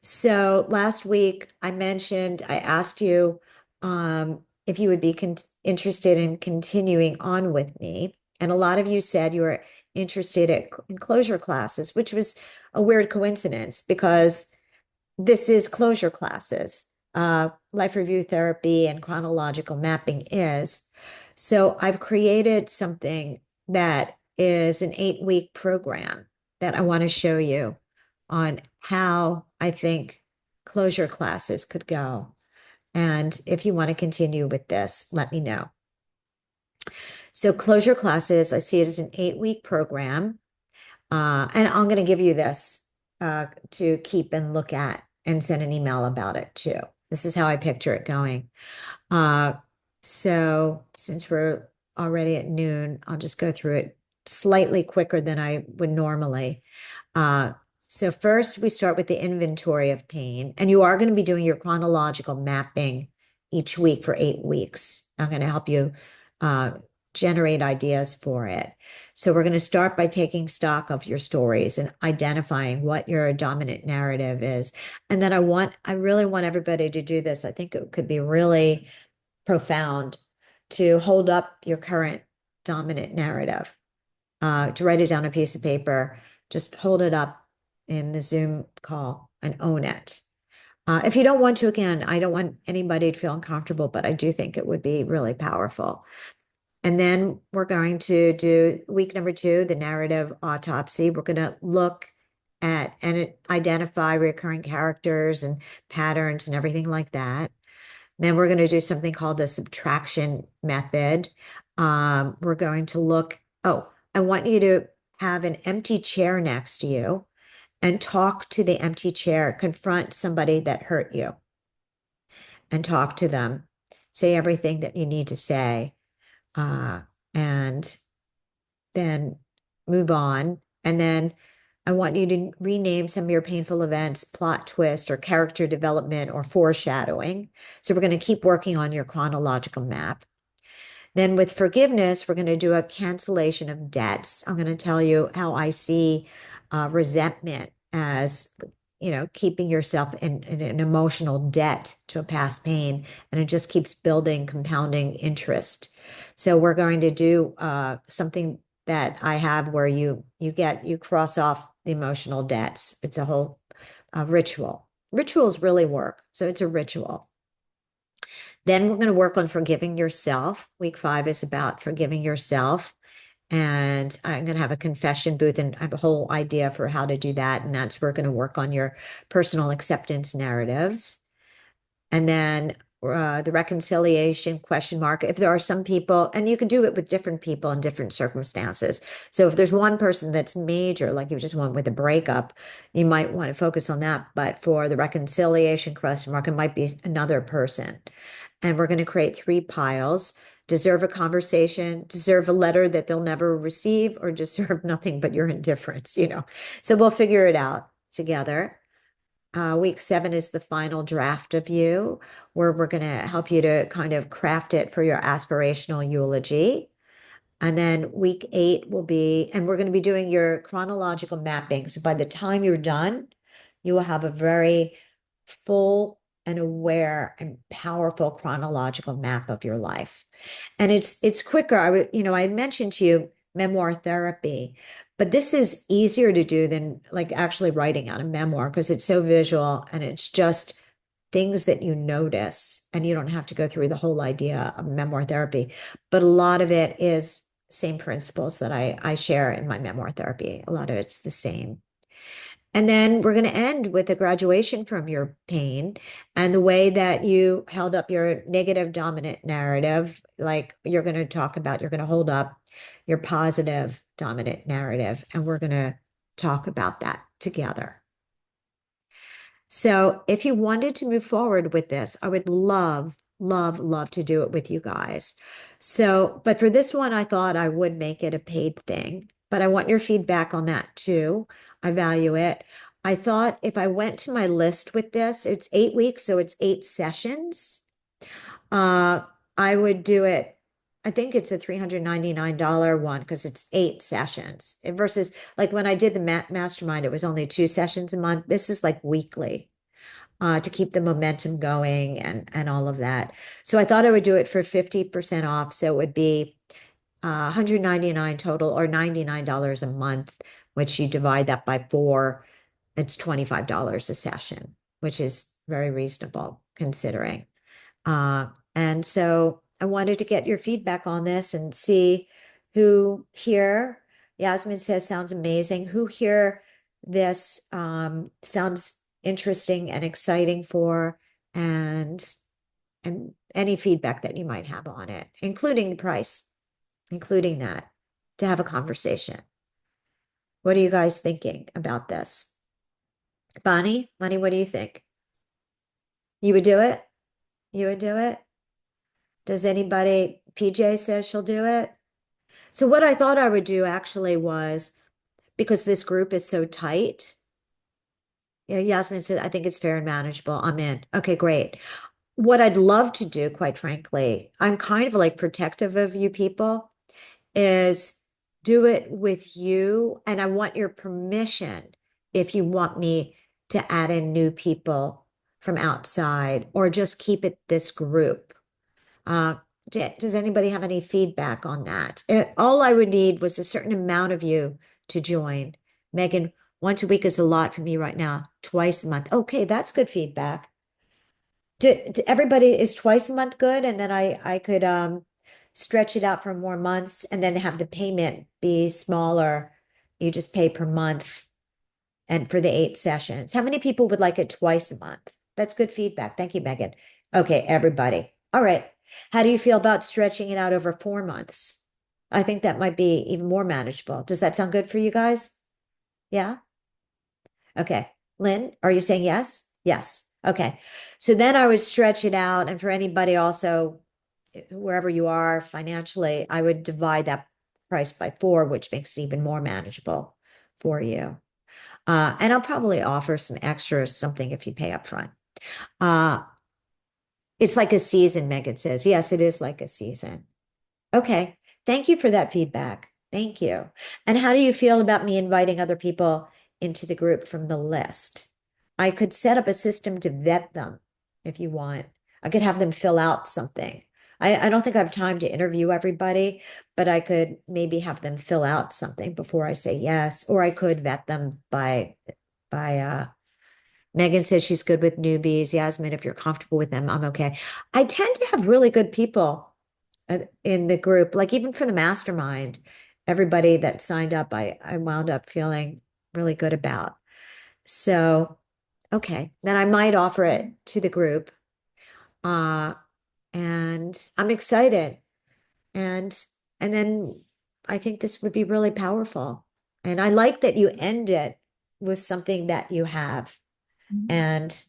So last week I asked you if you would be interested in continuing on with me. And a lot of you said you were interested in closure classes, which was a weird coincidence because this is closure classes. Life review therapy and chronological mapping is. So I've created something that is an 8-week program that I want to show you on how I think closure classes could go. And if you want to continue with this, let me know. So closure classes, I see it as an 8-week program. And I'm going to give you this to keep and look at and send an email about it too. This is how I picture it going. So since we're already at noon, I'll just go through it slightly quicker than I would normally. So first we start with the inventory of pain, and you are going to be doing your chronological mapping each week for 8 weeks. I'm going to help you generate ideas for it. So we're going to start by taking stock of your stories and identifying what your dominant narrative is. And then I really want everybody to do this. I think it could be really profound to hold up your current dominant narrative, to write it down on a piece of paper, just hold it up in the Zoom call and own it. If you don't want to, again, I don't want anybody to feel uncomfortable, but I do think it would be really powerful. And then we're going to do week number 2, the narrative autopsy. We're going to look at and identify recurring characters and patterns and everything like that. Then we're going to do something called the subtraction method. We're going to look, I want you to have an empty chair next to you and talk to the empty chair, confront somebody that hurt you and talk to them. Say everything that you need to say, and then move on. And then I want you to rename some of your painful events, plot twist, or character development, or foreshadowing. So we're going to keep working on your chronological map. Then with forgiveness, we're going to do a cancellation of debts. I'm going to tell you how I see resentment as, keeping yourself in an emotional debt to a past pain, and it just keeps building, compounding interest. So we're going to do something that I have where you cross off the emotional debts. It's a whole ritual. Rituals really work. So it's a ritual. Then we're going to work on forgiving yourself. Week 5 is about forgiving yourself. And I'm going to have a confession booth, and I have a whole idea for how to do that. And that's where we're going to work on your personal acceptance narratives. And then the reconciliation question mark. If there are some people, and you can do it with different people in different circumstances. So if there's one person that's major, like you just went with a breakup, you might want to focus on that. But for the reconciliation question mark, it might be another person. And we're going to create 3 piles. Deserve a conversation, deserve a letter that they'll never receive, or deserve nothing but your indifference, So we'll figure it out together. Week 7 is the final draft of you, where we're going to help you to kind of craft it for your aspirational eulogy. And then week 8 will be, and we're going to be doing your chronological mapping. So by the time you're done, you will have a very full and aware and powerful chronological map of your life. And it's quicker. I mentioned to you memoir therapy, but this is easier to do than like actually writing out a memoir, because it's so visual and it's just things that you notice, and you don't have to go through the whole idea of memoir therapy. But a lot of it is same principles that I share in my memoir therapy. A lot of it's the same. And then we're going to end with a graduation from your pain and the way that you held up your negative dominant narrative. Like you're going to hold up your positive dominant narrative. And we're going to talk about that together. So if you wanted to move forward with this, I would love, love, love to do it with you guys. So, but for this one, I thought I would make it a paid thing, but I want your feedback on that too. I value it. I thought if I went to my list with this, it's 8 weeks, so it's 8 sessions. I would do it. I think it's a $399 one because it's 8 sessions versus like when I did the mastermind, it was only 2 sessions a month. This is like weekly to keep the momentum going and all of that. So I thought I would do it for 50% off. So it would be $199 total, or $99 a month, which you divide that by 4, it's $25 a session, which is very reasonable considering. And so I wanted to get your feedback on this and see who here, Yasmin says, sounds amazing. Who here this sounds interesting and exciting for, and any feedback that you might have on it, including the price, including that, to have a conversation. What are you guys thinking about this? Bonnie, what do you think? You would do it? You would do it? Does anybody, PJ says she'll do it. So what I thought I would do actually was, because this group is so tight. Yeah, Yasmin said, I think it's fair and manageable. I'm in. Okay, great. What I'd love to do, quite frankly, I'm kind of like protective of you people, is do it with you. And I want your permission if you want me to add in new people from outside, or just keep it this group. Does anybody have any feedback on that? All I would need was a certain amount of you to join. Megan, once a week is a lot for me right now. Twice a month. Okay, that's good feedback. Everybody, is twice a month good? And then I could stretch it out for more months and then have the payment be smaller. You just pay per month and for the 8 sessions. How many people would like it twice a month? That's good feedback. Thank you, Megan. Okay, everybody. All right. How do you feel about stretching it out over 4 months? I think that might be even more manageable. Does that sound good for you guys? Yeah? Okay. Lynn, are you saying yes? Yes. Okay. So then I would stretch it out. And for anybody also, wherever you are financially, I would divide that price by 4, which makes it even more manageable for you. And I'll probably offer some extras, something if you pay up front. It's like a season, Megan says. Yes, it is like a season. Okay. Thank you for that feedback. Thank you. And how do you feel about me inviting other people into the group from the list? I could set up a system to vet them if you want. I could have them fill out something. I don't think I have time to interview everybody, but I could maybe have them fill out something before I say yes, or I could vet them by Megan says she's good with newbies. Yasmin, if you're comfortable with them, I'm okay. I tend to have really good people in the group, like even for the mastermind, everybody that signed up, I wound up feeling really good about. So, okay, then I might offer it to the group. And I'm excited. And then I think this would be really powerful. And I like that you end it with something that you have. And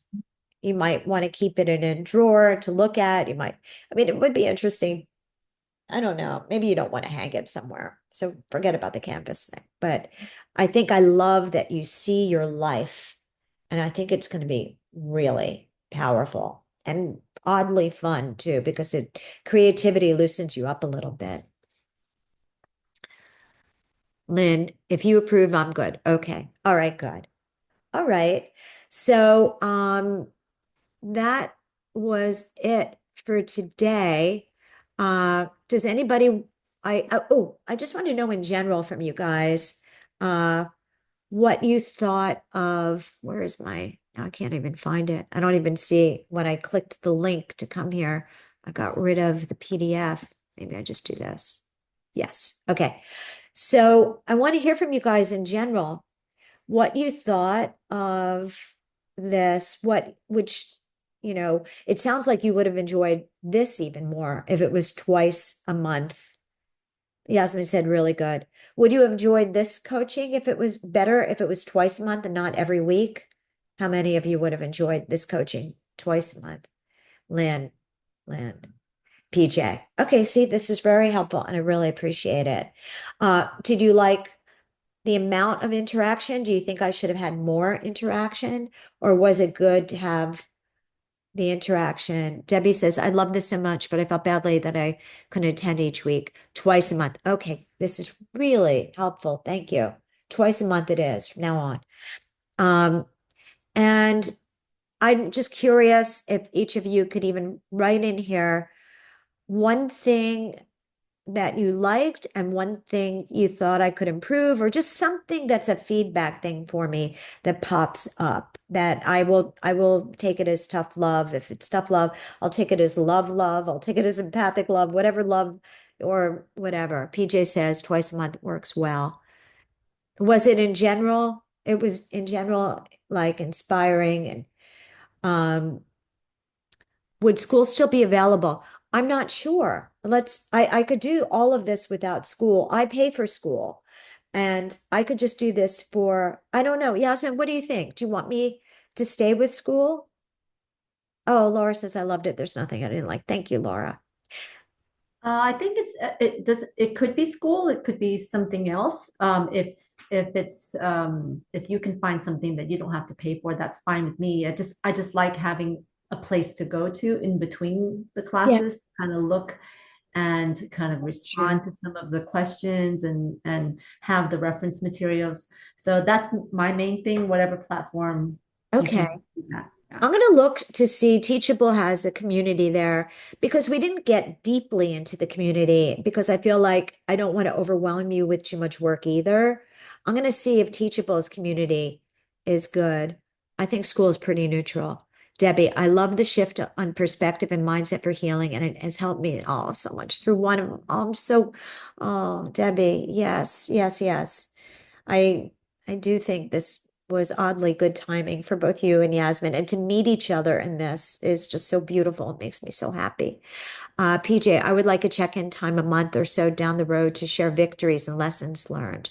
you might want to keep it in a drawer to look at. You might, I mean, it would be interesting. I don't know. Maybe you don't want to hang it somewhere. So forget about the canvas thing. But I think I love that you see your life. And I think it's going to be really powerful and oddly fun too, because creativity loosens you up a little bit. Lynn, if you approve, I'm good. Okay. All right, good. All right. So that was it for today. Does anybody I just want to know in general from you guys what you thought of where is my now I can't even find it. I don't even see when I clicked the link to come here. I got rid of the PDF. Maybe I just do this. Yes. Okay. So I want to hear from you guys in general what you thought of this, it sounds like you would have enjoyed this even more if it was twice a month. Yasmin said really good. Would you have enjoyed this coaching if it was better, if it was twice a month and not every week? How many of you would have enjoyed this coaching twice a month? Lynn, PJ. Okay, see, this is very helpful and I really appreciate it. Did you like the amount of interaction? Do you think I should have had more interaction, or was it good to have the interaction? Debbie says, I love this so much, but I felt badly that I couldn't attend each week, twice a month. Okay, this is really helpful. Thank you. Twice a month it is from now on. And I'm just curious if each of you could even write in here one thing that you liked and one thing you thought I could improve, or just something that's a feedback thing for me that pops up that I will take it as tough love. If it's tough love, I'll take it as love. I'll take it as empathic love, whatever love or whatever. PJ says twice a month works well. Was it in general? It was in general like inspiring. And would school still be available? I'm not sure. I could do all of this without school. I pay for school and I could just do this I don't know. Yasmin, what do you think? Do you want me to stay with school? Oh, Laura says, I loved it. There's nothing I didn't like. Thank you, Laura. I think it could be school, it could be something else. If you can find something that you don't have to pay for, that's fine with me. I just like having a place to go to in between the classes, to kind of look and kind of respond to some of the questions and have the reference materials. So that's my main thing, whatever platform. Okay. Yeah. I'm going to look to see Teachable has a community there, because we didn't get deeply into the community, because I feel like I don't want to overwhelm you with too much work either. I'm going to see if Teachable's community is good. I think school is pretty neutral. Debbie, I love the shift on perspective and mindset for healing, and it has helped me so much through one of them. Oh, Debbie, yes, yes, yes. I I do think this was oddly good timing for both you and Yasmin, and to meet each other in this is just so beautiful. It makes me so happy. PJ, I would like a check-in time a month or so down the road to share victories and lessons learned.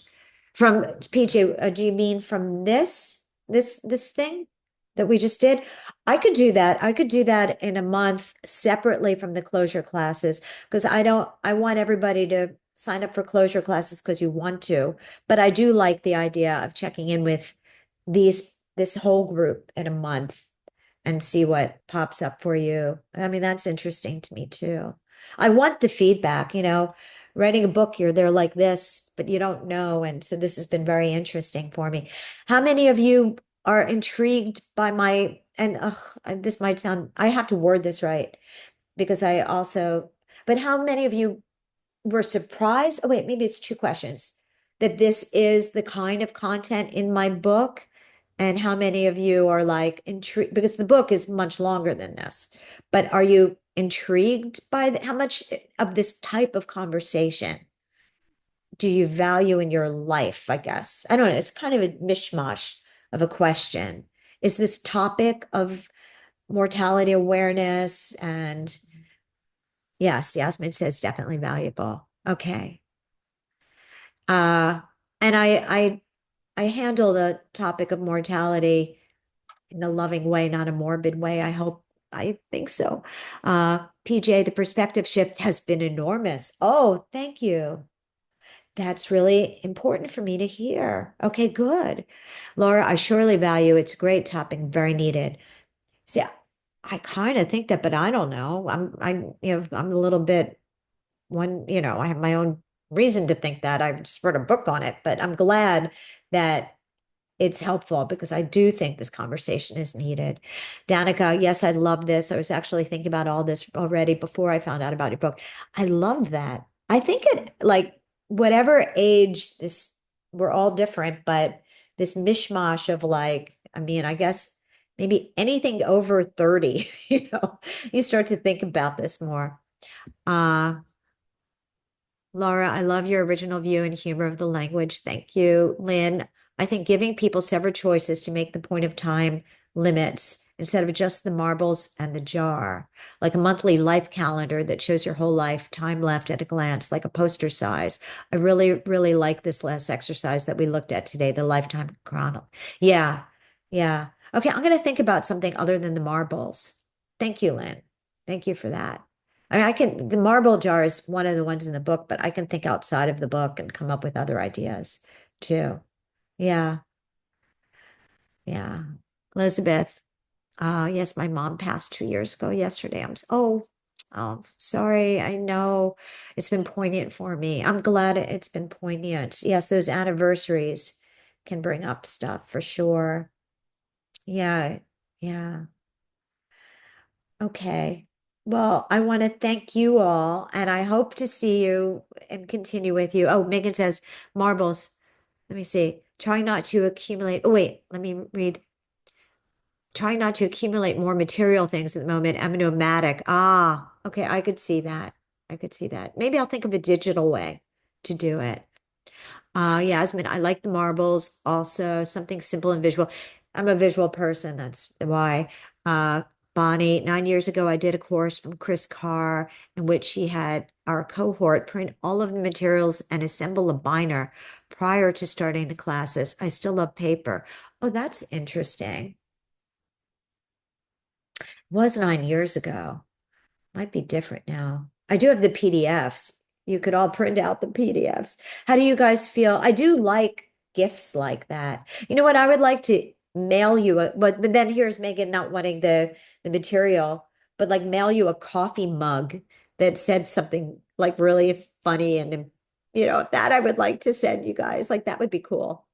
From PJ, do you mean from this thing that we just did? I could do that. I could do that in a month separately from the closure classes because I want everybody to sign up for closure classes because you want to, but I do like the idea of checking in with this whole group in a month and see what pops up for you. I mean, that's interesting to me too. I want the feedback, writing a book, you're there like this, but you don't know. And so this has been very interesting for me. How many of you are intrigued by this might sound, I have to word this right because but how many of you were surprised? Oh, wait, maybe it's two questions that this is the kind of content in my book. And how many of you are like intrigued because the book is much longer than this, but are you intrigued by how much of this type of conversation do you value in your life? I guess. I don't know. It's kind of a mishmash of a question. Is this topic of mortality awareness and yes, Yasmin says definitely valuable. Okay. And I handle the topic of mortality in a loving way, not a morbid way. I think so. PJ, the perspective shift has been enormous. Oh, thank you. That's really important for me to hear. Okay, good. Laura, I surely value it's a great topic, very needed. See, I kind of think that, but I don't know. I'm a little bit I have my own reason to think that. I've just wrote a book on it, but I'm glad that it's helpful because I do think this conversation is needed. Danica, yes, I love this. I was actually thinking about all this already before I found out about your book. I love that. I think it like whatever age we're all different, but this mishmash of I guess maybe anything over 30, you start to think about this more. Laura, I love your original view and humor of the language. Thank you. Lynn, I think giving people several choices to make the point of time limits instead of just the marbles and the jar, like a monthly life calendar that shows your whole life, time left at a glance, like a poster size. I really, really like this last exercise that we looked at today, the lifetime chrono. Yeah, yeah. Okay, I'm going to think about something other than the marbles. Thank you, Lynn. Thank you for that. I mean, the marble jar is one of the ones in the book, but I can think outside of the book and come up with other ideas too. Yeah. Yeah. Elizabeth, yes, my mom passed 2 years ago yesterday. Oh, sorry. I know it's been poignant for me. I'm glad it's been poignant. Yes, those anniversaries can bring up stuff for sure. Yeah. Yeah. Okay. Well, I want to thank you all, and I hope to see you and continue with you. Oh, Megan says marbles. Let me see. Try not to accumulate. Oh, wait, let me read. Try not to accumulate more material things at the moment. I'm nomadic. Ah, okay. I could see that. I could see that. Maybe I'll think of a digital way to do it. Yasmin, I like the marbles. Also, something simple and visual. I'm a visual person. That's why. Bonnie, 9 years ago, I did a course from Chris Carr in which he had our cohort print all of the materials and assemble a binder prior to starting the classes. I still love paper. Oh, that's interesting. It was 9 years ago. Might be different now. I do have the PDFs. You could all print out the PDFs. How do you guys feel? I do like gifts like that. You know what? I would like to mail you but then here's Megan not wanting the material, but like mail you a coffee mug that said something like really funny and that I would like to send you guys. Like that would be cool.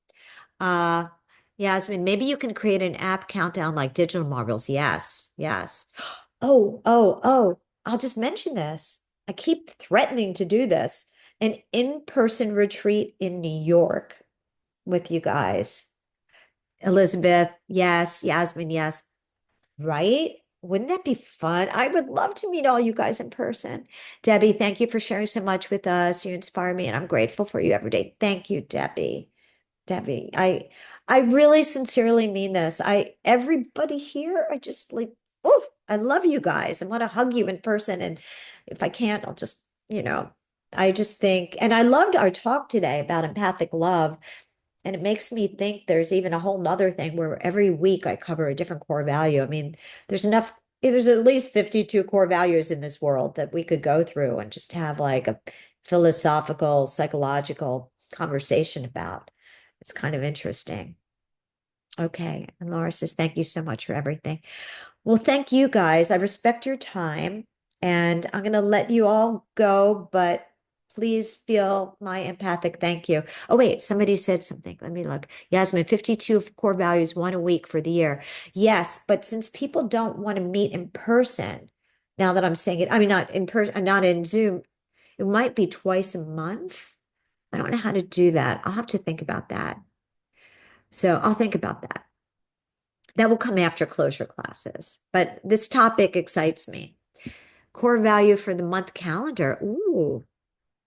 Yasmin, maybe you can create an app countdown like Digital Marbles. Yes, yes. Oh, I'll just mention this. I keep threatening to do this. An in-person retreat in New York with you guys. Elizabeth, yes. Yasmin, yes. right? Wouldn't that be fun? I would love to meet all you guys in person. Debbie, thank you for sharing so much with us. You inspire me, and I'm grateful for you every day. Thank you, Debbie. Debbie, I really sincerely mean this. Everybody here, I just like, oof, I love you guys. I want to hug you in person. And if I can't, I'll just, I just think, and I loved our talk today about empathic love. And it makes me think there's even a whole nother thing where every week I cover a different core value. I mean, there's at least 52 core values in this world that we could go through and just have like a philosophical, psychological conversation about. It's kind of interesting. Okay. And Laura says, thank you so much for everything. Well, thank you guys. I respect your time, and I'm going to let you all go, but please feel my empathic thank you. Oh, wait, somebody said something. Let me look. Yasmin, 52 core values, 1 a week for the year. Yes, but since people don't want to meet in person, now that I'm saying it, I mean, not in person, not in Zoom, it might be twice a month. I don't know how to do that. I'll have to think about that. So I'll think about that. That will come after closure classes, but this topic excites me. Core value for the month calendar. Ooh,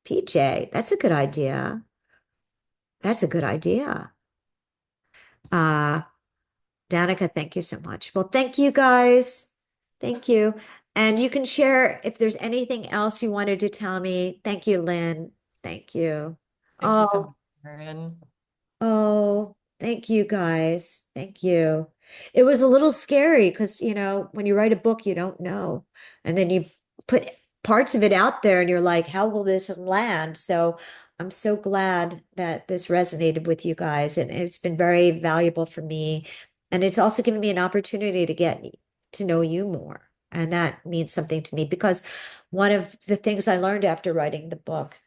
PJ, that's a good idea. That's a good idea. Danica, thank you so much. Well, thank you guys. Thank you. And you can share if there's anything else you wanted to tell me. Thank you, Lynn. Thank you. Thank you so Oh, much, Karen. oh, thank you guys. Thank you. It was a little scary because, when you write a book, you don't know. And then you put parts of it out there and you're like, how will this land? So I'm so glad that this resonated with you guys. And it's been very valuable for me. And it's also given me an opportunity to get to know you more. And that means something to me because one of the things I learned after writing the book,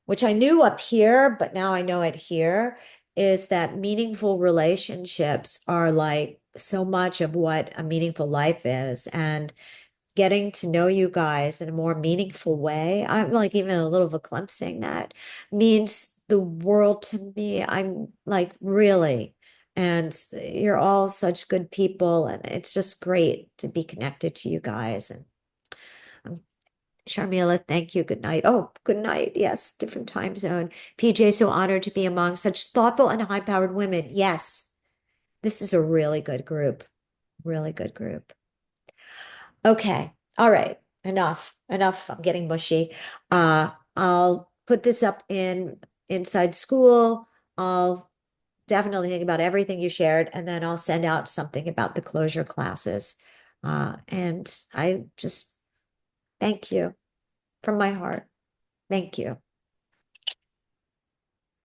which I knew up here, but now I know it here, is that meaningful relationships are like so much of what a meaningful life is. And getting to know you guys in a more meaningful way, I'm like even a little verklempt saying that, means the world to me. I'm like, really. And you're all such good people. And it's just great to be connected to you guys. And Sharmila, thank you. Good night. Oh, good night. Yes, different time zone. PJ, so honored to be among such thoughtful and high-powered women. Yes, this is a really good group. Really good group. Okay. All right. Enough. Enough. I'm getting mushy. I'll put this up inside school. I'll definitely think about everything you shared, and then I'll send out something about the closure classes. And I just thank you from my heart. Thank you.